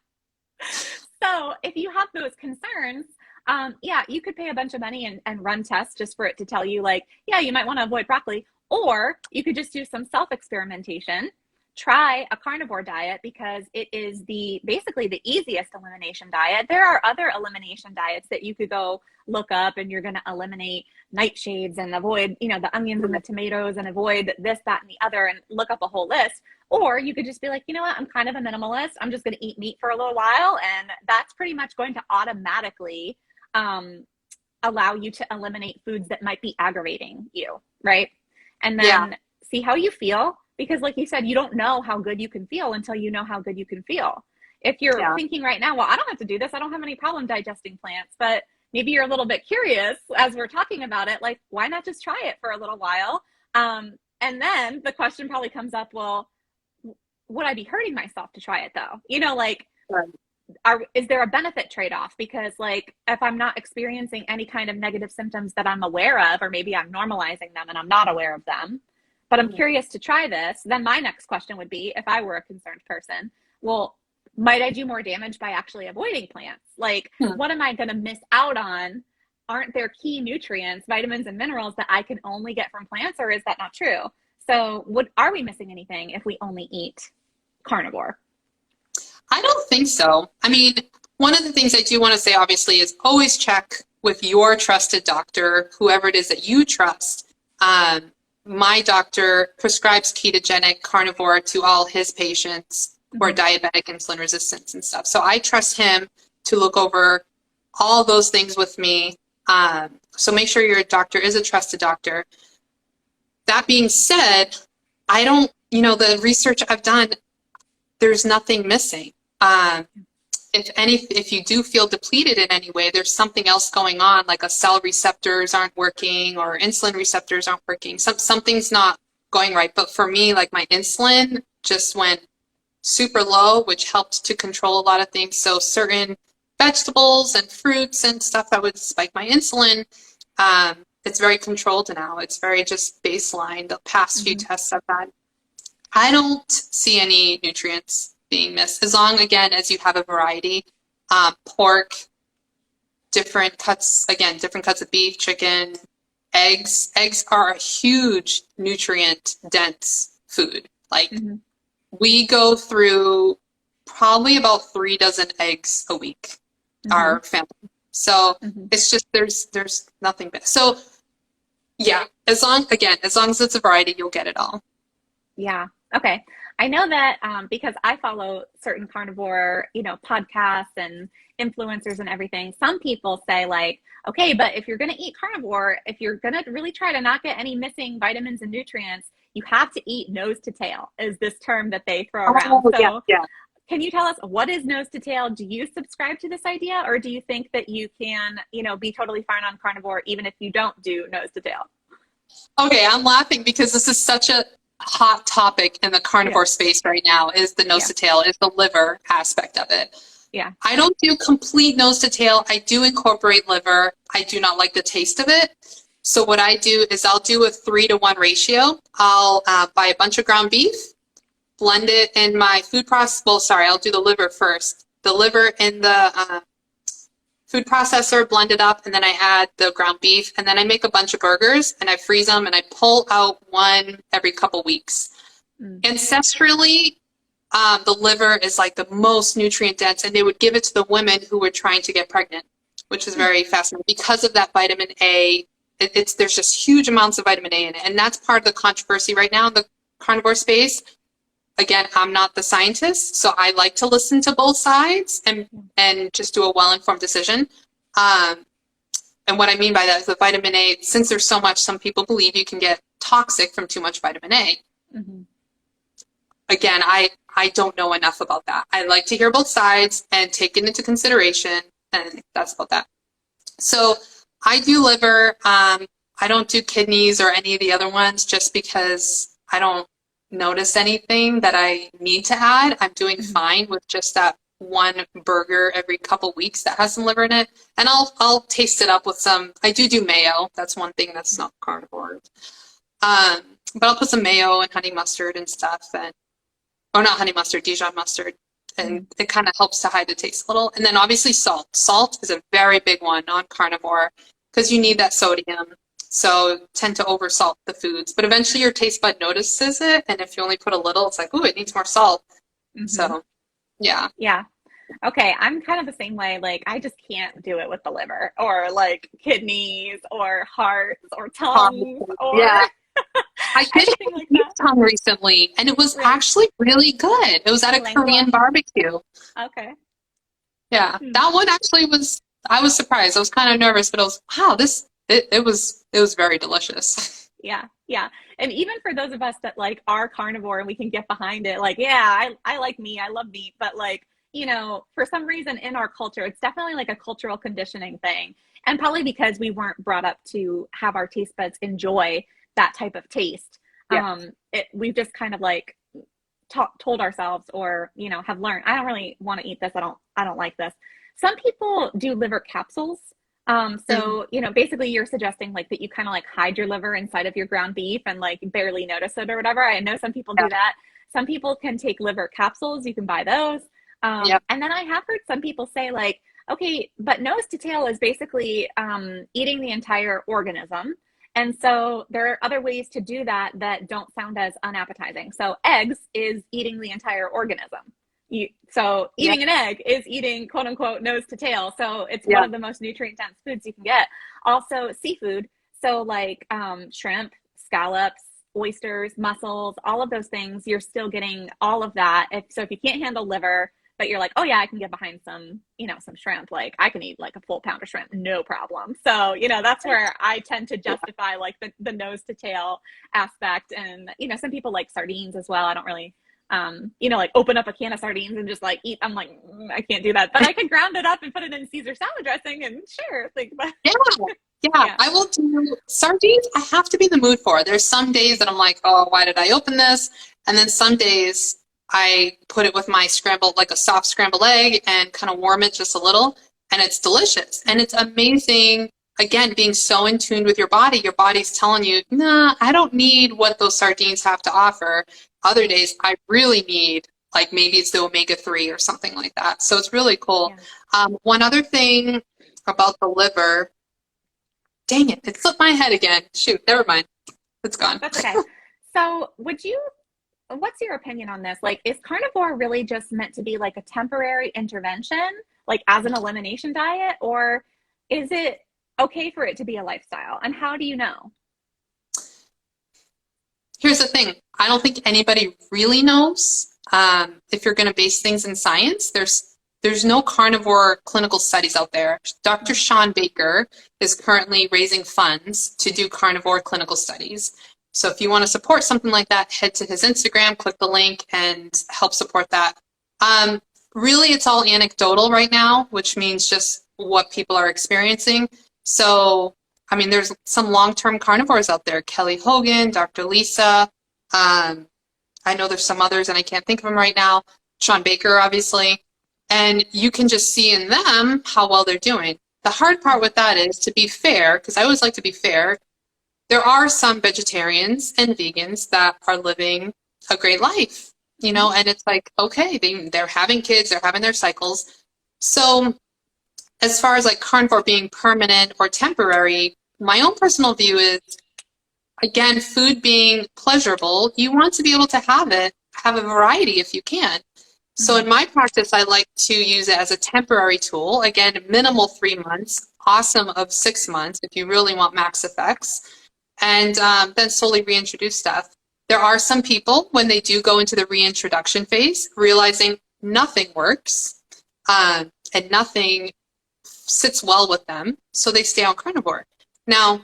So if you have those concerns, you could pay a bunch of money and run tests just for it to tell you like, yeah, you might want to avoid broccoli, or you could just do some self-experimentation. Try a carnivore diet because it is basically the easiest elimination diet. There are other elimination diets that you could go look up, and you're going to eliminate nightshades and avoid, the onions and the tomatoes and avoid this, that, and the other, and look up a whole list. Or you could just be like, you know what, I'm kind of a minimalist. I'm just going to eat meat for a little while. And that's pretty much going to automatically allow you to eliminate foods that might be aggravating you, right? And then see how you feel. Because like you said, you don't know how good you can feel until you know how good you can feel. If you're thinking right now, well, I don't have to do this. I don't have any problem digesting plants. But maybe you're a little bit curious as we're talking about it, like, why not just try it for a little while? And then the question probably comes up, well, would I be hurting myself to try it though? Like, is there a benefit trade-off? Because like, if I'm not experiencing any kind of negative symptoms that I'm aware of, or maybe I'm normalizing them and I'm not aware of them, but I'm curious to try this, then my next question would be, if I were a concerned person, well, might I do more damage by actually avoiding plants? Like, what am I going to miss out on? Aren't there key nutrients, vitamins and minerals that I can only get from plants, or is that not true? So are we missing anything if we only eat carnivore? I don't think so. I mean, one of the things I do want to say, obviously, is always check with your trusted doctor, whoever it is that you trust. My doctor prescribes ketogenic carnivore to all his patients who are diabetic, insulin resistance and stuff. So I trust him to look over all those things with me. So make sure your doctor is a trusted doctor. That being said, I don't, the research I've done, there's nothing missing. If you do feel depleted in any way, there's something else going on, like a cell receptors aren't working or insulin receptors aren't working. Something's not going right. But for me, like my insulin just went super low, which helped to control a lot of things. So certain vegetables and fruits and stuff that would spike my insulin, it's very controlled now. It's very just baseline. The past few tests I've had, I don't see any nutrients being missed, as long, again, as you have a variety. Pork, different cuts of beef, chicken, eggs. Eggs are a huge nutrient dense food. Like we go through probably about 3 dozen eggs a week, our family. So it's just, there's nothing bad. So yeah, as long as it's a variety, you'll get it all. Yeah. Okay. I know that because I follow certain carnivore, podcasts and influencers and everything. Some people say like, okay, but if you're going to eat carnivore, if you're going to really try to not get any missing vitamins and nutrients, you have to eat nose to tail, is this term that they throw around. So yeah. Can you tell us, what is nose to tail? Do you subscribe to this idea, or do you think that you can, be totally fine on carnivore even if you don't do nose to tail? Okay, I'm laughing because this is such a hot topic in the carnivore space right now, is the nose to tail, is the liver aspect of it. Yeah. I don't do complete nose to tail. I do incorporate liver. I do not like the taste of it. So what I do is I'll do a 3-to-1 ratio. I'll buy a bunch of ground beef, blend it in my food process. Well, sorry, I'll do the liver first. The liver in the food processor, blend it up, and then I add the ground beef, and then I make a bunch of burgers and I freeze them and I pull out one every couple weeks. Ancestrally, the liver is like the most nutrient dense, and they would give it to the women who were trying to get pregnant, which is very fascinating because of that vitamin A. There's just huge amounts of vitamin A in it, and that's part of the controversy right now in the carnivore space. Again, I'm not the scientist, so I like to listen to both sides and just do a well-informed decision. And what I mean by that is the vitamin A, since there's so much, some people believe you can get toxic from too much vitamin A. Again, I don't know enough about that. I like to hear both sides and take it into consideration, and that's about that. So I do liver. I don't do kidneys or any of the other ones just because I don't notice anything that I need to add. I'm doing fine with just that one burger every couple weeks that has some liver in it, and I'll taste it up with some. I do mayo. That's one thing that's not carnivore. But I'll put some mayo and honey mustard and stuff, or not honey mustard, Dijon mustard, and it kind of helps to hide the taste a little. And then obviously salt. Salt is a very big one on carnivore because you need that sodium. So tend to oversalt the foods, but eventually your taste bud notices it, and if you only put a little, it's like, ooh, it needs more salt. So, yeah. Yeah. Okay, I'm kind of the same way. Like, I just can't do it with the liver, or like kidneys, or hearts, or tongues, or I did like beef tongue recently, and it was actually really good. It was at a Korean barbecue. Okay. Yeah, that one actually was. I was surprised. I was kind of nervous, but I was, wow, it was very delicious. Yeah. And even for those of us that like are carnivore and we can get behind it, like, yeah, I like meat, I love meat, but like, you know, for some reason in our culture, it's definitely like a cultural conditioning thing. And probably because we weren't brought up to have our taste buds enjoy that type of taste. Yeah. We've just kind of like told ourselves, or, you know, have learned, I don't really want to eat this. I don't like this. Some people do liver capsules. So, you know, basically you're suggesting like that you kind of like hide your liver inside of your ground beef and like barely notice it or whatever. I know some people do that. Some people can take liver capsules. You can buy those. And then I have heard some people say like, okay, but nose to tail is basically eating the entire organism. And so there are other ways to do that that don't sound as unappetizing. So eggs is eating the entire organism. So eating an egg is eating quote unquote nose to tail. So it's one of the most nutrient dense foods you can get. Also seafood. So like shrimp, scallops, oysters, mussels, all of those things, you're still getting all of that. So if you can't handle liver, but you're like, oh yeah, I can get behind some, you know, some shrimp. Like I can eat like a full pound of shrimp, no problem. So, you know, that's where I tend to justify like the nose to tail aspect. And, you know, some people like sardines as well. I don't really, you know, like open up a can of sardines and just like eat. I'm like, I can't do that, but I can ground it up and put it in Caesar salad dressing and sure. Like, but, yeah, I will do sardines. I have to be in the mood for. There's some days that I'm like, oh, why did I open this? And then some days I put it with my scrambled, like a soft scrambled egg, and kind of warm it just a little, and it's delicious. And it's amazing, again, being so in tune with your body. Your body's telling you, nah, I don't need what those sardines have to offer. Other days, I really need, like maybe it's the omega-3 or something like that. So it's really cool. Yeah. One other thing about the liver, dang it, it slipped my head again. Shoot, never mind. It's gone. That's okay. So what's your opinion on this? Like, is carnivore really just meant to be like a temporary intervention, like as an elimination diet, or is it okay for it to be a lifestyle? And how do you know? Here's the thing. I don't think anybody really knows. If you're going to base things in science, there's no carnivore clinical studies out there. Dr. Sean Baker is currently raising funds to do carnivore clinical studies. So if you want to support something like that, head to his Instagram, click the link, and help support that. Really, it's all anecdotal right now, which means just what people are experiencing. So, I mean, there's some long-term carnivores out there. Kelly Hogan, Dr. Lisa. I know there's some others, and I can't think of them right now. Sean Baker, obviously. And you can just see in them how well they're doing. The hard part with that is, to be fair, because I always like to be fair, there are some vegetarians and vegans that are living a great life, you know, and it's like, okay, they're having kids, they're having their cycles. So as far as like carnivore being permanent or temporary, my own personal view is, again, food being pleasurable, you want to be able to have a variety if you can. So in my practice, I like to use it as a temporary tool. Again, minimal 3 months, awesome of 6 months if you really want max effects, and then slowly reintroduce stuff. There are some people, when they do go into the reintroduction phase, realizing nothing works and nothing sits well with them, so they stay on carnivore. Now,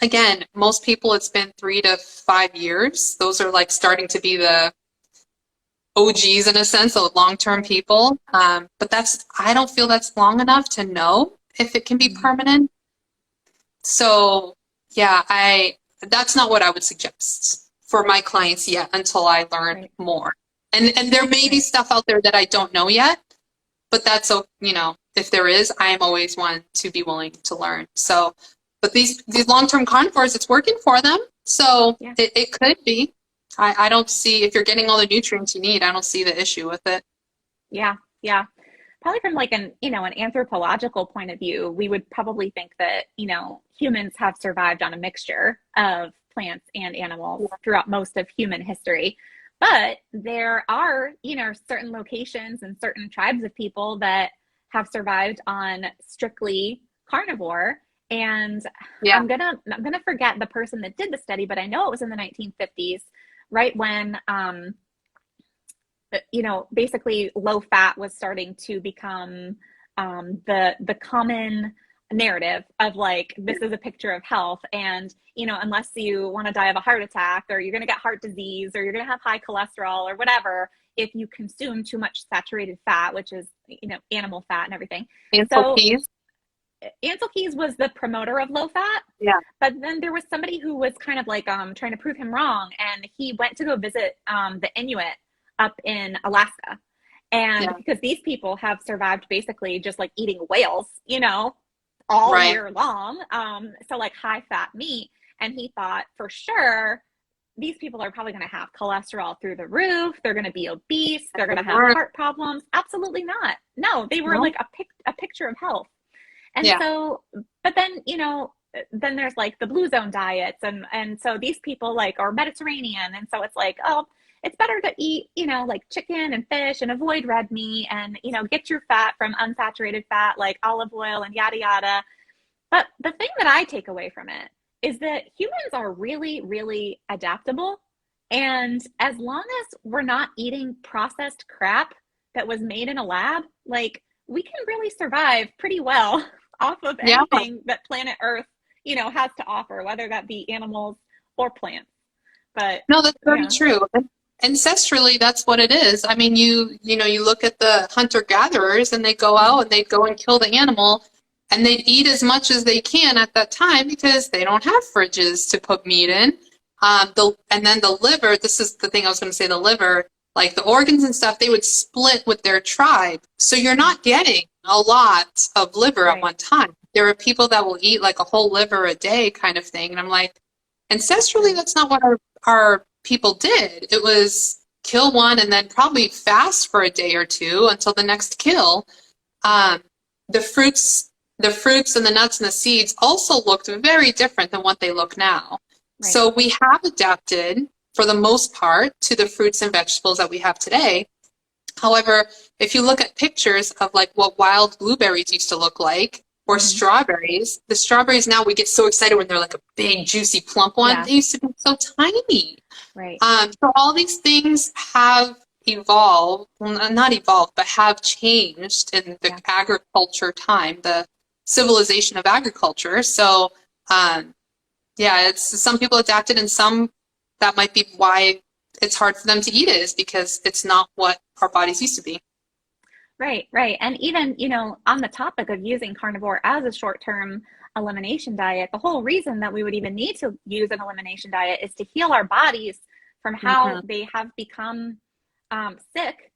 again, most people, it's been 3 to 5 years. Those are like starting to be the OGs in a sense, of long-term people. But I don't feel that's long enough to know if it can be permanent. So yeah, that's not what I would suggest for my clients yet until I learn more. And there may be stuff out there that I don't know yet, but that's, you know, if there is, I am always one to be willing to learn. So, but these long-term carnivores, it's working for them. So it could be. I don't see, if you're getting all the nutrients you need, I don't see the issue with it. Yeah. Probably from like an anthropological point of view, we would probably think that, you know, humans have survived on a mixture of plants and animals throughout most of human history. But there are, you know, certain locations and certain tribes of people that have survived on strictly carnivore. And I'm gonna forget the person that did the study, but I know it was in the 1950s, right when you know, basically low fat was starting to become the common narrative of like, this is a picture of health. And, unless you want to die of a heart attack, or you're going to get heart disease, or you're going to have high cholesterol or whatever, if you consume too much saturated fat, which is, animal fat and everything. Ansel Keys. Ansel Keys was the promoter of low fat. Yeah. But then there was somebody who was kind of like trying to prove him wrong. And he went to go visit the Inuit up in Alaska. And because these people have survived basically just like eating whales, all year long. So like high fat meat. And he thought for sure these people are probably going to have cholesterol through the roof. They're going to be obese. They're going to have heart problems. Absolutely not. No, they were like a picture of health. And so, but then, then there's like the blue zone diets. And so these people like are Mediterranean. And so it's like, oh, it's better to eat, like chicken and fish and avoid red meat and, get your fat from unsaturated fat, like olive oil and yada, yada. But the thing that I take away from it is that humans are really, really adaptable. And as long as we're not eating processed crap that was made in a lab, like we can really survive pretty well off of anything that planet Earth, has to offer, whether that be animals or plants. But no, that's very true. Ancestrally, that's what it is. I mean, you look at the hunter-gatherers and they go out and they go and kill the animal and they eat as much as they can at that time because they don't have fridges to put meat in. And then the liver, this is the thing I was going to say, the liver, like the organs and stuff, they would split with their tribe. So you're not getting a lot of liver at one time. There are people that will eat like a whole liver a day kind of thing. And I'm like, ancestrally, that's not what our people did. It was kill one and then probably fast for a day or two until the next kill. The fruits and the nuts and the seeds also looked very different than what they look now. Right. So we have adapted for the most part to the fruits and vegetables that we have today. However, if you look at pictures of like what wild blueberries used to look like, or strawberries, the strawberries now we get so excited when they're like a big, juicy, plump one. They used to be so tiny. Right. So all these things have evolved, well, not evolved, but have changed in the agriculture time, the civilization of agriculture. So, it's some people adapted, and some that might be why it's hard for them to eat it, is because it's not what our bodies used to be. Right. And even, on the topic of using carnivore as a short-term elimination diet, the whole reason that we would even need to use an elimination diet is to heal our bodies from how they have become sick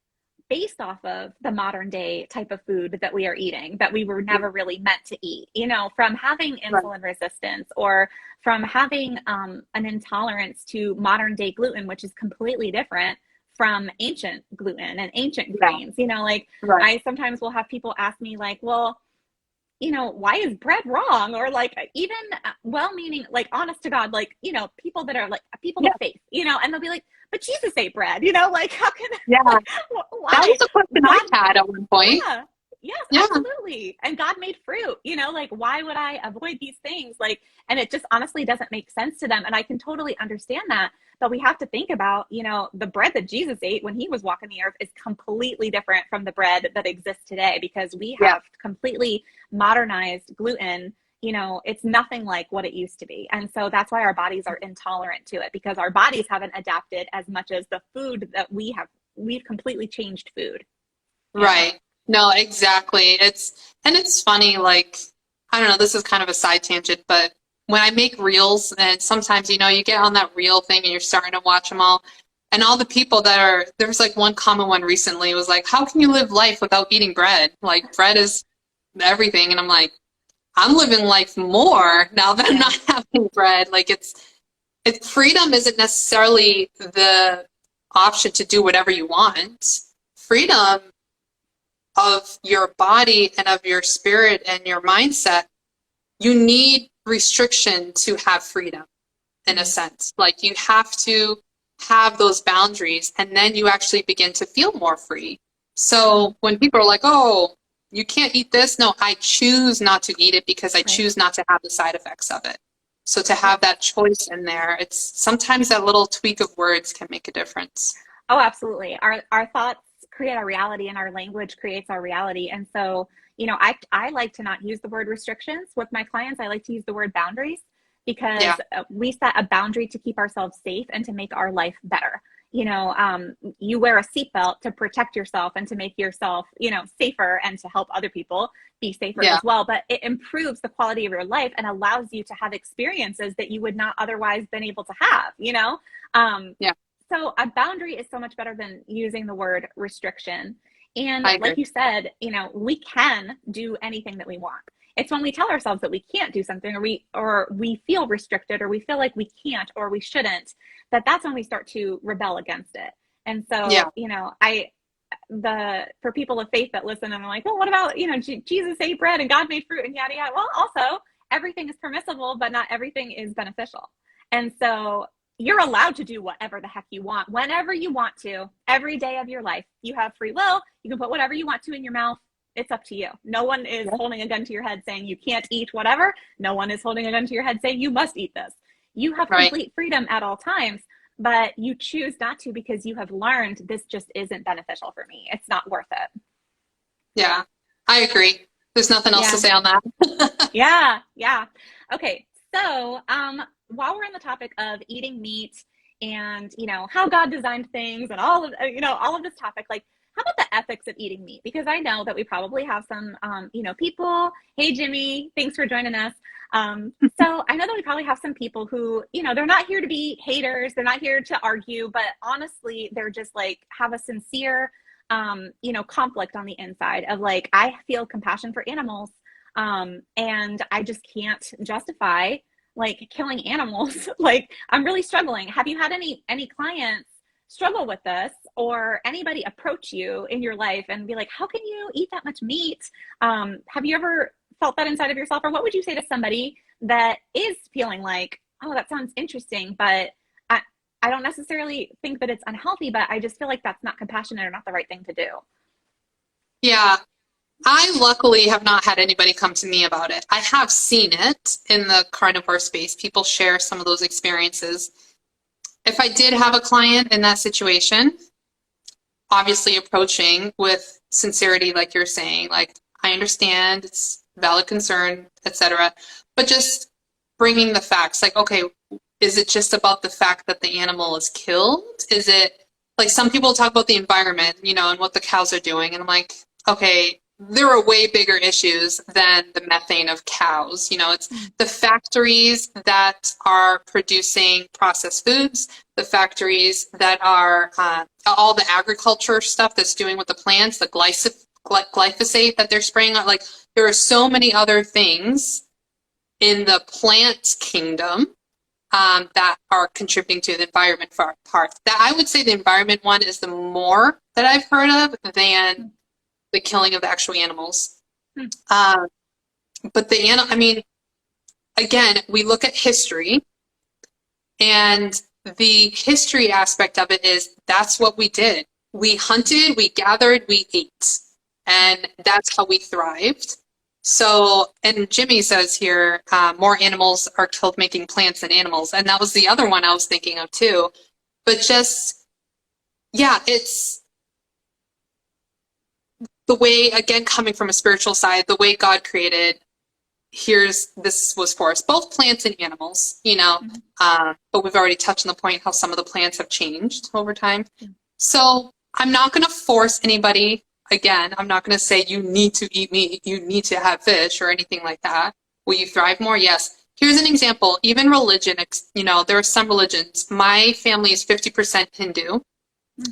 based off of the modern day type of food that we are eating, that we were never really meant to eat, from having insulin resistance, or from having an intolerance to modern day gluten, which is completely different from ancient gluten and ancient grains. I sometimes will have people ask me like, well, why is bread wrong? Or like even well-meaning, like honest to God, like, people that are like people of faith, and they'll be like, but Jesus ate bread, like how can like, why? That was a question I had at one point. Yes, absolutely. And God made fruit, like why would I avoid these things? Like, and it just honestly doesn't make sense to them. And I can totally understand that. But we have to think about, the bread that Jesus ate when he was walking the earth is completely different from the bread that exists today, because we have completely modernized gluten. It's nothing like what it used to be. And so that's why our bodies are intolerant to it, because our bodies haven't adapted as much as the food that we have. We've completely changed food. Right. No, exactly. It's funny, like, I don't know, this is kind of a side tangent, but when I make reels, and sometimes, you get on that reel thing and you're starting to watch them all, and all the people there was like one common one recently, was like, how can you live life without eating bread? Like, bread is everything. And I'm like, I'm living life more now that I'm not having bread. Like, it's freedom isn't necessarily the option to do whatever you want. Freedom of your body and of your spirit and your mindset, you need restriction to have freedom, in a sense. Like, you have to have those boundaries, and then you actually begin to feel more free. So when people are like, oh, you can't eat this, no, I choose not to eat it because I choose not to have the side effects of it. So to have that choice in there, it's sometimes that little tweak of words can make a difference. Oh, absolutely. Our thoughts create our reality, and our language creates our reality. And so, I like to not use the word restrictions with my clients. I like to use the word boundaries, because we set a boundary to keep ourselves safe and to make our life better. You wear a seatbelt to protect yourself and to make yourself, safer, and to help other people be safer as well. But it improves the quality of your life and allows you to have experiences that you would not otherwise been able to have, So a boundary is so much better than using the word restriction. And like you said, we can do anything that we want. It's when we tell ourselves that we can't do something, or we feel restricted, or we feel like we can't or we shouldn't, that's when we start to rebel against it. And so, for people of faith that listen and are like, well, what about, Jesus ate bread and God made fruit and yada, yada. Well, also everything is permissible, but not everything is beneficial. And so you're allowed to do whatever the heck you want, whenever you want to, every day of your life. You have free will. You can put whatever you want to in your mouth. It's up to you. No one is holding a gun to your head saying you can't eat whatever. No one is holding a gun to your head saying you must eat this. You have complete freedom at all times, but you choose not to because you have learned this just isn't beneficial for me. It's not worth it. Yeah, I agree. There's nothing else to say on that. Yeah. Okay. So, while we're on the topic of eating meat and, how God designed things and all of this topic, like, how about the ethics of eating meat? Because I know that we probably have some, people. Hey, Jimmy, thanks for joining us. So I know that we probably have some people who, they're not here to be haters. They're not here to argue, but honestly, they're just like, have a sincere, conflict on the inside of like, I feel compassion for animals. And I just can't justify like killing animals. Like, I'm really struggling. Have you had any clients struggle with this, or anybody approach you in your life and be like, how can you eat that much meat? Have you ever felt that inside of yourself? Or what would you say to somebody that is feeling like, oh, that sounds interesting, but I don't necessarily think that it's unhealthy, but I just feel like that's not compassionate or not the right thing to do? Yeah. I luckily have not had anybody come to me about it. I have seen it in the carnivore space. People share some of those experiences. If I did have a client in that situation, obviously approaching with sincerity, like you're saying, like, I understand it's valid concern, etc., but just bringing the facts, like, okay, is it just about the fact that the animal is killed? Is it like some people talk about the environment, and what the cows are doing, and I'm like, okay, there are way bigger issues than the methane of cows. It's the factories that are producing processed foods, the factories that are all the agriculture stuff that's doing with the plants, the glyphosate that they're spraying on. Like, there are so many other things in the plant kingdom that are contributing to the environment part. That I would say the environment one is the more that I've heard of than the killing of the actual animals. But again, we look at history, and the history aspect of it is that's what we did. We hunted, we gathered, we ate, and that's how we thrived. So, and Jimmy says here, more animals are killed making plants than animals. And that was the other one I was thinking of too. But just, it's the way, again, coming from a spiritual side, the way God created, this was for us, both plants and animals, but we've already touched on the point how some of the plants have changed over time. So I'm not going to force anybody. Again, I'm not going to say you need to eat meat, you need to have fish or anything like that. Will you thrive more? Yes. Here's an example. Even religion, there are some religions. My family is 50% Hindu.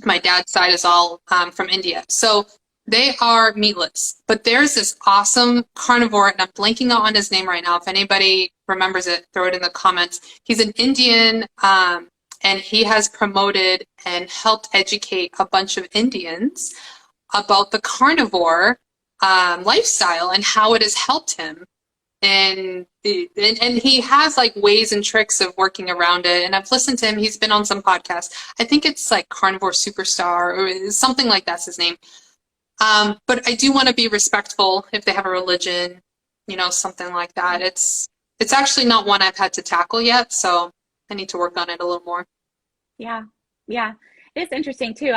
My dad's side is all from India. So they are meatless. But there's this awesome carnivore, and I'm blanking out on his name right now. If anybody remembers it, throw it in the comments. He's an Indian, and he has promoted and helped educate a bunch of Indians about the carnivore lifestyle and how it has helped him. And he has like ways and tricks of working around it. And I've listened to him. He's been on some podcasts. I think it's like Carnivore Superstar or something like that's his name. But I do want to be respectful if they have a religion, something like that. It's actually not one I've had to tackle yet. So I need to work on it a little more. Yeah. It's interesting too.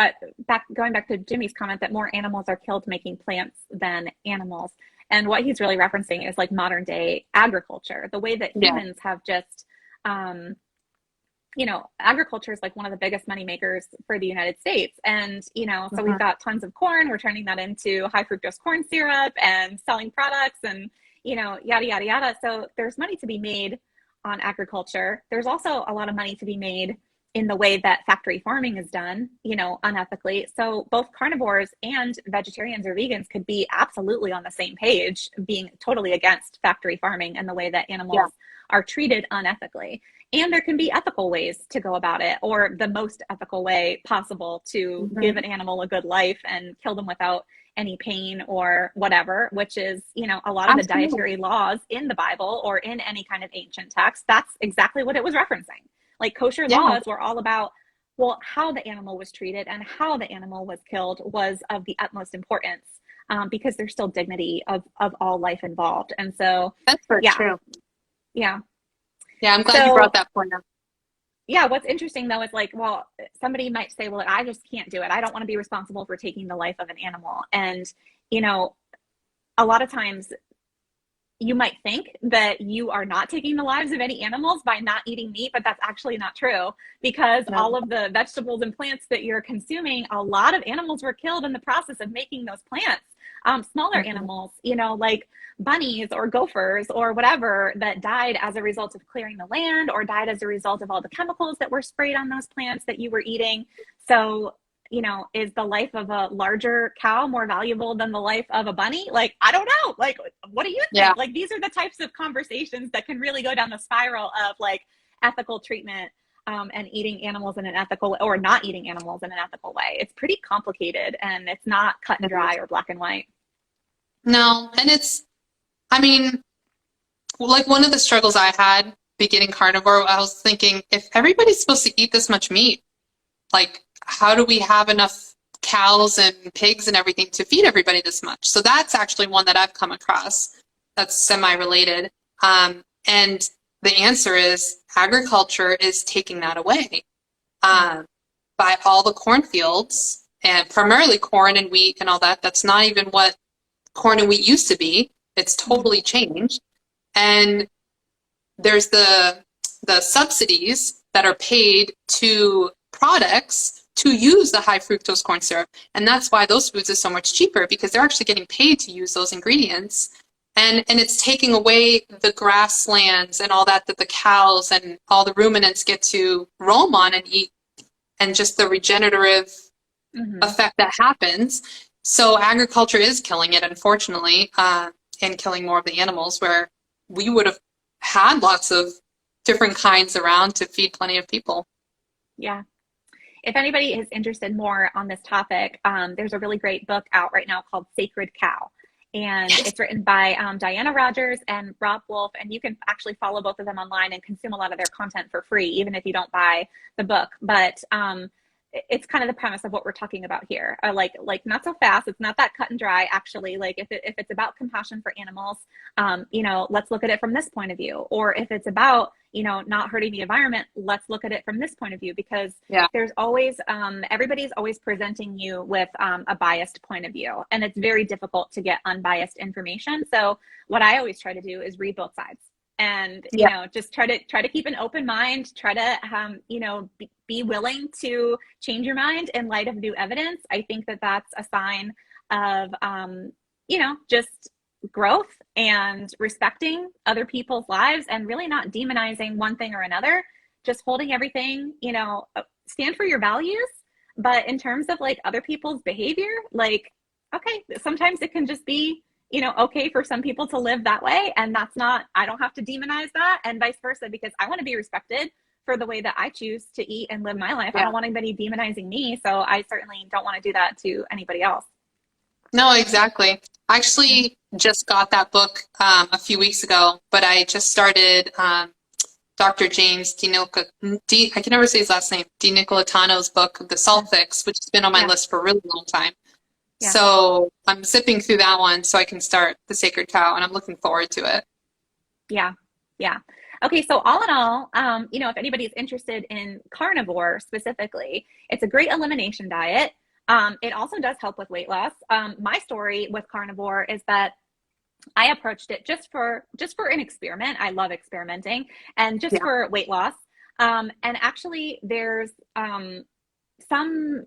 Going back to Jimmy's comment that more animals are killed making plants than animals, and what he's really referencing is like modern day agriculture, the way that Yeah. humans have just, agriculture is like one of the biggest money makers for the United States, and so we've got tons of corn. We're turning that into high fructose corn syrup and selling products, and yada yada yada. So there's money to be made on agriculture. There's also a lot of money to be made in the way that factory farming is done, unethically. So both carnivores and vegetarians or vegans could be absolutely on the same page, being totally against factory farming and the way that animals are treated unethically. And there can be ethical ways to go about it, or the most ethical way possible to give an animal a good life and kill them without any pain or whatever, which is, a lot of the dietary laws in the Bible or in any kind of ancient text. That's exactly what it was referencing. Like kosher laws were all about, well, how the animal was treated and how the animal was killed was of the utmost importance, because there's still dignity of all life involved. And so that's very true. Yeah. Yeah, I'm glad you brought that point up. Yeah, what's interesting though is like, well, somebody might say, well, I just can't do it. I don't want to be responsible for taking the life of an animal. And, a lot of times you might think that you are not taking the lives of any animals by not eating meat, but that's actually not true, because all of the vegetables and plants that you're consuming, a lot of animals were killed in the process of making those plants. Smaller animals, like bunnies or gophers or whatever, that died as a result of clearing the land or died as a result of all the chemicals that were sprayed on those plants that you were eating. So, is the life of a larger cow more valuable than the life of a bunny? Like, I don't know. Like, what do you think? Yeah. Like, these are the types of conversations that can really go down the spiral of like ethical treatment, and eating animals in an ethical or not eating animals in an ethical way. It's pretty complicated, and it's not cut and dry or black and white. No, and like one of the struggles I had beginning carnivore, I was thinking, if everybody's supposed to eat this much meat, like how do we have enough cows and pigs and everything to feed everybody this much? So that's actually one that I've come across that's semi-related. And the answer is agriculture is taking that away, by all the cornfields, and primarily corn and wheat and all that. That's not even what corn and wheat used to be. It's totally changed. And there's the subsidies that are paid to products to use the high fructose corn syrup. And that's why those foods are so much cheaper, because they're actually getting paid to use those ingredients. And it's taking away the grasslands and all that the cows and all the ruminants get to roam on and eat, and just the regenerative effect that happens. So agriculture is killing it, unfortunately, and killing more of the animals, where we would have had lots of different kinds around to feed plenty of people. Yeah. If anybody is interested more on this topic, there's a really great book out right now called Sacred Cow. And it's written by Diana Rogers and Rob Wolf. And you can actually follow both of them online and consume a lot of their content for free, even if you don't buy the book. But it's kind of the premise of what we're talking about here. Like not so fast. It's not that cut and dry, actually. Like if it's about compassion for animals, let's look at it from this point of view. Or if it's about, not hurting the environment, let's look at it from this point of view, because there's always, everybody's always presenting you with a biased point of view, and it's very difficult to get unbiased information. So what I always try to do is read both sides. And, just try to keep an open mind, try to, be willing to change your mind in light of new evidence. I think that that's a sign of, just growth and respecting other people's lives, and really not demonizing one thing or another, just holding everything, stand for your values. But in terms of like other people's behavior, like, okay, sometimes it can just be, okay for some people to live that way. And that's not, I don't have to demonize that, and vice versa, because I want to be respected for the way that I choose to eat and live my life. I don't want anybody demonizing me. So I certainly don't want to do that to anybody else. No, exactly. I actually just got that book a few weeks ago, but I just started Dr. James I can never say his last name, DiNicoletano's book, The Salt Fix, which has been on my list for a really long time. Yeah. So I'm zipping through that one so I can start The Sacred Cow, and I'm looking forward to it. Yeah. Yeah. Okay, so all in all, if anybody's interested in carnivore specifically, it's a great elimination diet. It also does help with weight loss. My story with carnivore is that I approached it just for an experiment. I love experimenting, and just Yeah. for weight loss. And actually, there's some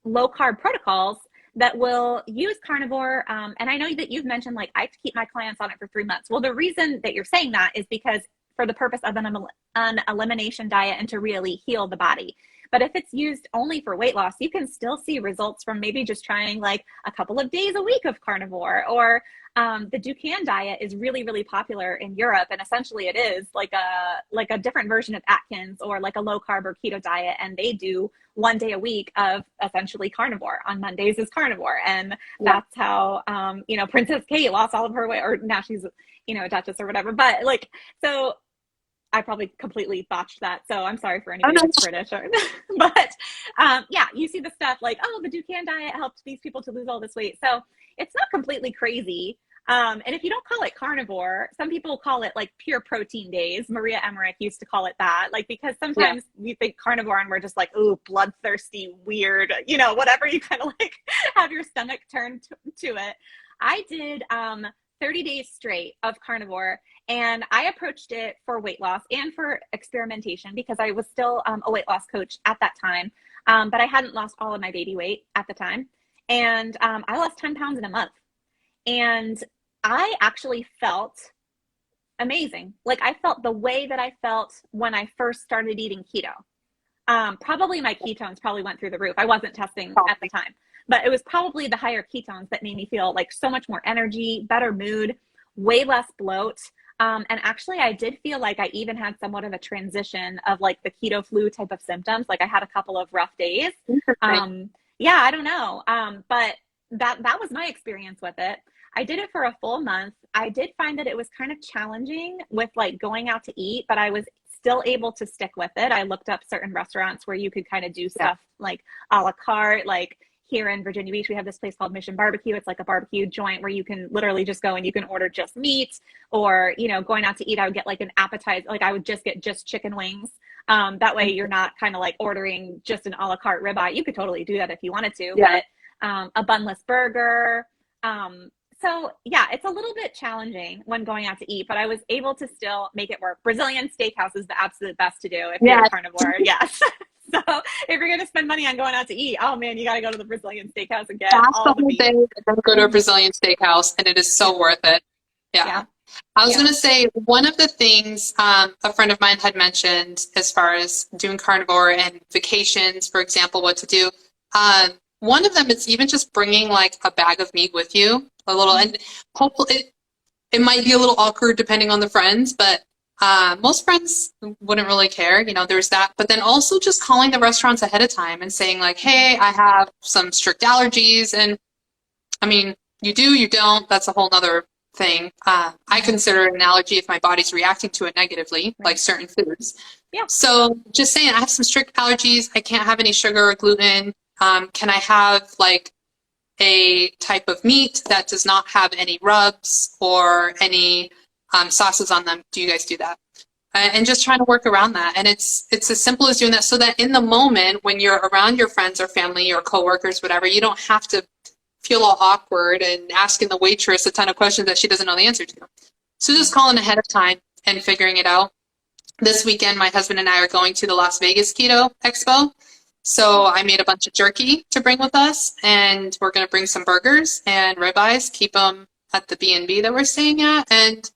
low carb protocols that will use carnivore. And I know that you've mentioned like I keep my clients on it for 3 months. Well, the reason that you're saying that is because for the purpose of an elimination diet and to really heal the body. But if it's used only for weight loss, you can still see results from maybe just trying like a couple of days a week of carnivore. Or the Dukan diet is really, really popular in Europe, and essentially it is like a different version of Atkins or like a low carb or keto diet, and they do 1 day a week of essentially carnivore. On Mondays is carnivore, and that's how Princess Kate lost all of her weight, or now she's a duchess or whatever. But like, so I probably completely botched that, so I'm sorry for anybody that's British. But yeah, you see the stuff like, oh, the Dukan diet helped these people to lose all this weight. So it's not completely crazy. And if you don't call it carnivore, some people call it like pure protein days. Maria Emmerich used to call it that, like, because sometimes we think carnivore and we're just like, ooh, bloodthirsty, weird, whatever, you kind of like have your stomach turned to it. I did 30 days straight of carnivore, and I approached it for weight loss and for experimentation because I was still a weight loss coach at that time. But I hadn't lost all of my baby weight at the time. And I lost 10 pounds in a month. And I actually felt amazing. Like I felt the way that I felt when I first started eating keto. Probably my ketones probably went through the roof. I wasn't testing at the time, but it was probably the higher ketones that made me feel like so much more energy, better mood, way less bloat. And actually, I did feel like I even had somewhat of a transition of like the keto flu type of symptoms. Like I had a couple of rough days. Yeah, I don't know. But that was my experience with it. I did it for a full month. I did find that it was kind of challenging with like going out to eat, but I was still able to stick with it. I looked up certain restaurants where you could kind of do stuff like a la carte. Like here in Virginia Beach, we have this place called Mission Barbecue. It's like a barbecue joint where you can literally just go and you can order just meat, or, going out to eat, I would get like an appetizer. Like I would just get just chicken wings. That way you're not kind of like ordering just an a la carte ribeye. You could totally do that if you wanted to, but a bunless burger. So yeah, it's a little bit challenging when going out to eat, but I was able to still make it work. Brazilian steakhouse is the absolute best to do if you're a carnivore. Yes. So if you're going to spend money on going out to eat, oh man, you got to go to the Brazilian steakhouse and get all the meat. Go to a Brazilian steakhouse, and it is so worth it. Yeah. I was going to say, one of the things a friend of mine had mentioned as far as doing carnivore and vacations, for example, what to do. One of them is even just bringing like a bag of meat with you, a little, and hopefully it might be a little awkward depending on the friends, but most friends wouldn't really care, there's that. But then also just calling the restaurants ahead of time and saying like, hey, I have some strict allergies. And I mean, you do, you don't, that's a whole nother thing. I consider it an allergy if my body's reacting to it negatively, like certain foods. Yeah. So just saying, I have some strict allergies. I can't have any sugar or gluten. Can I have like a type of meat that does not have any rubs or any sauces on them? Do you guys do that? And just trying to work around that. And it's as simple as doing that, so that in the moment when you're around your friends or family or coworkers, whatever, you don't have to feel all awkward and asking the waitress a ton of questions that she doesn't know the answer to. So just calling ahead of time and figuring it out. This weekend, my husband and I are going to the Las Vegas Keto Expo. So I made a bunch of jerky to bring with us, and we're going to bring some burgers and ribeyes, keep them at the B&B that we're staying at, and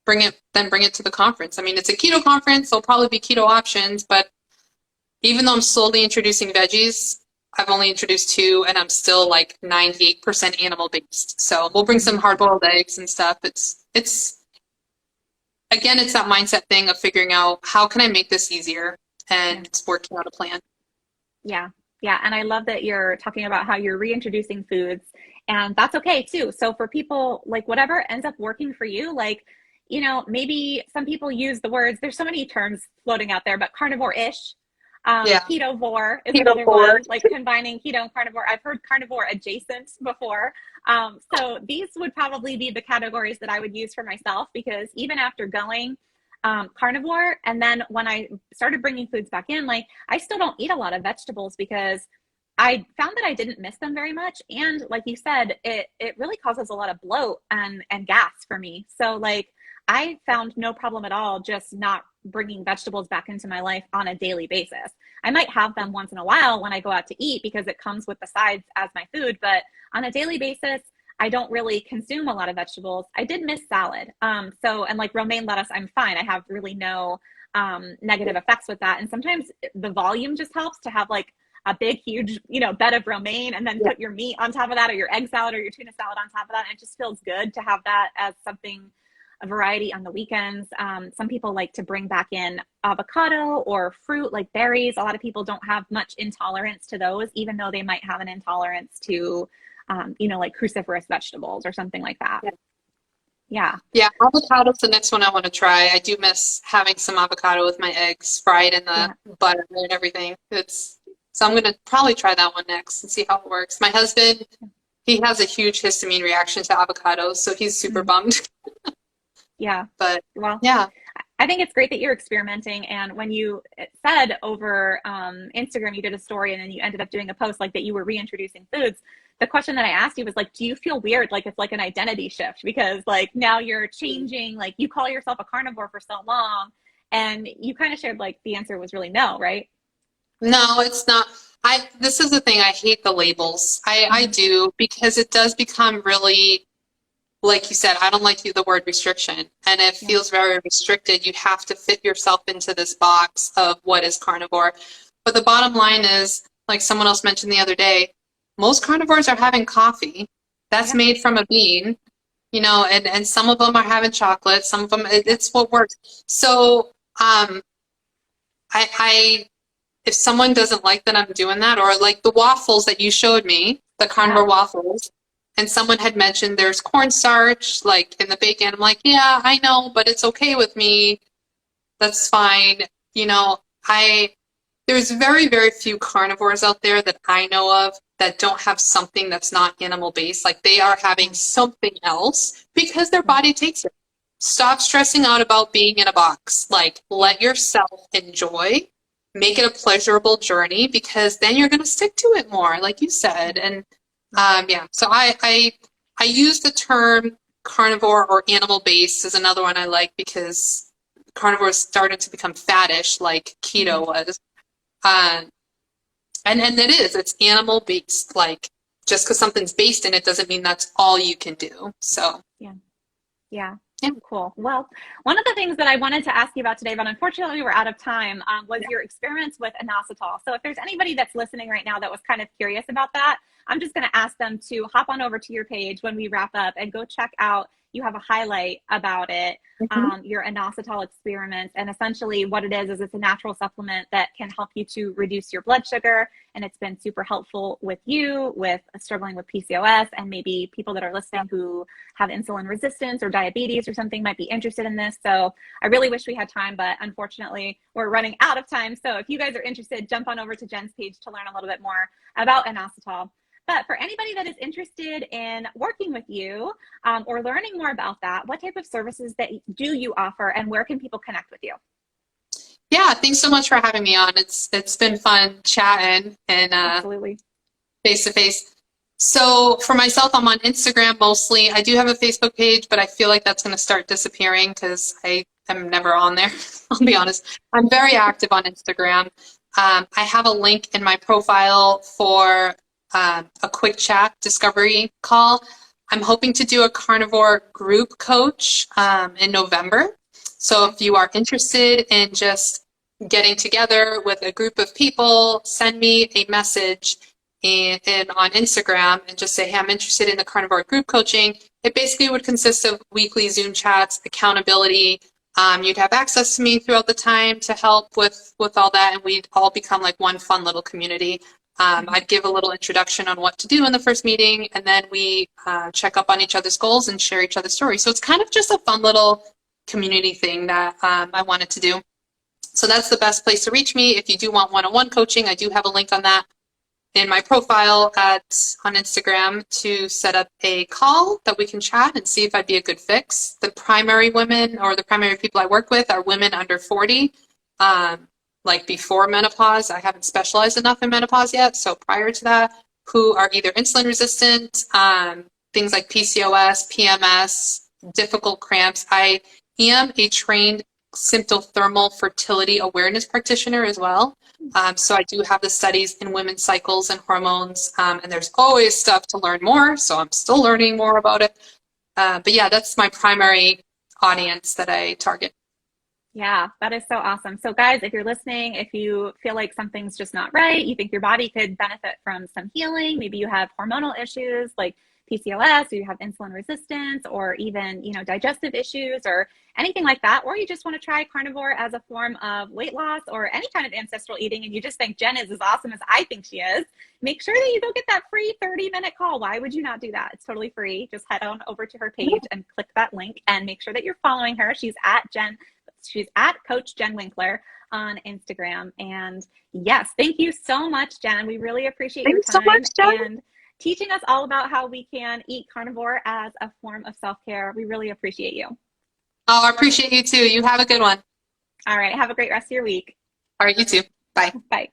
bring it to the conference. I mean, it's a keto conference. There'll probably be keto options, but even though I'm slowly introducing veggies, I've only introduced 2, and I'm still like 98% animal based. So we'll bring some hard-boiled eggs and stuff. It's again, it's that mindset thing of figuring out how can I make this easier and working out a plan. Yeah. And I love that you're talking about how you're reintroducing foods, and that's okay too. So for people, like whatever ends up working for you, like, maybe some people use the words, there's so many terms floating out there, but carnivore-ish, ketovore is another one, like combining keto and carnivore. I've heard carnivore adjacent before. So these would probably be the categories that I would use for myself, because even after going carnivore. And then when I started bringing foods back in, like I still don't eat a lot of vegetables because I found that I didn't miss them very much. And like you said, it really causes a lot of bloat and gas for me. So like I found no problem at all just not bringing vegetables back into my life on a daily basis. I might have them once in a while when I go out to eat because it comes with the sides as my food, but on a daily basis, I don't really consume a lot of vegetables. I did miss salad. And like romaine lettuce, I'm fine. I have really no negative effects with that. And sometimes the volume just helps to have like a big, huge, bed of romaine and then put your meat on top of that or your egg salad or your tuna salad on top of that. And it just feels good to have that as something, a variety on the weekends. Some people like to bring back in avocado or fruit like berries. A lot of people don't have much intolerance to those, even though they might have an intolerance to, like cruciferous vegetables or something like that. Yeah. Yeah, avocado's the next one I want to try. I do miss having some avocado with my eggs fried in the butter and everything. So I'm going to probably try that one next and see how it works. My husband, he has a huge histamine reaction to avocados, so he's super bummed. Yeah. But well, yeah. I think it's great that you're experimenting. And when you said over Instagram, you did a story and then you ended up doing a post like that you were reintroducing foods. The question that I asked you was like, do you feel weird? Like it's like an identity shift because like now you're changing, like you call yourself a carnivore for so long and you kind of shared like the answer was really no, right? No, it's not. This is the thing. I hate the labels. I do because it does become really, like you said, I don't like the word restriction, and it feels very restricted. You have to fit yourself into this box of what is carnivore. But the bottom line is, like someone else mentioned the other day, most carnivores are having coffee. That's made from a bean, and some of them are having chocolate. Some of them, it's what works. So, if someone doesn't like that I'm doing that, or like the waffles that you showed me, the carnivore waffles, and someone had mentioned there's cornstarch like in the bacon. I'm like, yeah, I know, but it's okay with me. That's fine. There's very, very few carnivores out there that I know of that don't have something that's not animal based. Like they are having something else because their body takes it. Stop stressing out about being in a box. Like let yourself enjoy. Make it a pleasurable journey because then you're going to stick to it more, like you said. And so I use the term carnivore or animal based is another one I like because carnivore is starting to become faddish like keto was. And it's animal based. Like just because something's based in it doesn't mean that's all you can do. So yeah. Cool. Well, one of the things that I wanted to ask you about today, but unfortunately we're out of time, was your experience with inositol. So if there's anybody that's listening right now that was kind of curious about that, I'm just going to ask them to hop on over to your page when we wrap up and go check out. You have a highlight about it, your inositol experiment. And essentially what it is it's a natural supplement that can help you to reduce your blood sugar. And it's been super helpful with you with struggling with PCOS, and maybe people that are listening who have insulin resistance or diabetes or something might be interested in this. So I really wish we had time, but unfortunately we're running out of time. So if you guys are interested, jump on over to Jen's page to learn a little bit more about inositol. But for anybody that is interested in working with you or learning more about that, what type of services do you offer and where can people connect with you? Yeah, thanks so much for having me on. It's been fun chatting and Absolutely face to face. So for myself, I'm on Instagram mostly. I do have a Facebook page, but I feel like that's going to start disappearing because I am never on there. I'll be honest. I'm very active on Instagram. I have a link in my profile for a quick chat discovery call. I'm hoping to do a carnivore group coach in November. So if you are interested in just getting together with a group of people, send me a message and on Instagram and just say, hey, I'm interested in the carnivore group coaching. It basically would consist of weekly Zoom chats, accountability. You'd have access to me throughout the time to help with all that, and we'd all become like one fun little community. I'd give a little introduction on what to do in the first meeting, and then we check up on each other's goals and share each other's stories. So it's kind of just a fun little community thing that I wanted to do. So that's the best place to reach me. If you do want one-on-one coaching, I do have a link on that. in my profile on Instagram to set up a call that we can chat and see if I'd be a good fix. The primary women or the primary people I work with are women under 40, like before menopause. I haven't specialized enough in menopause yet, so prior to that, who are either insulin resistant, things like PCOS, PMS, difficult cramps. I am a trained symptothermal fertility awareness practitioner as well. So I do have the studies in women's cycles and hormones, and there's always stuff to learn more. So I'm still learning more about it. But yeah, that's my primary audience that I target. Yeah, that is so awesome. So guys, if you're listening, if you feel like something's just not right, you think your body could benefit from some healing, maybe you have hormonal issues like PCOS, or you have insulin resistance, or even, digestive issues or anything like that, or you just want to try carnivore as a form of weight loss or any kind of ancestral eating, and you just think Jen is as awesome as I think she is, make sure that you go get that free 30-minute call. Why would you not do that? It's totally free. Just head on over to her page and click that link and make sure that you're following her. She's at Coach Jen Winkler on Instagram. And yes, thank you so much, Jen. We really appreciate your time. Thanks so much, Jen. And teaching us all about how we can eat carnivore as a form of self-care. We really appreciate you. Oh, I appreciate you too. You have a good one. All right. Have a great rest of your week. All right, you too. Bye. Bye.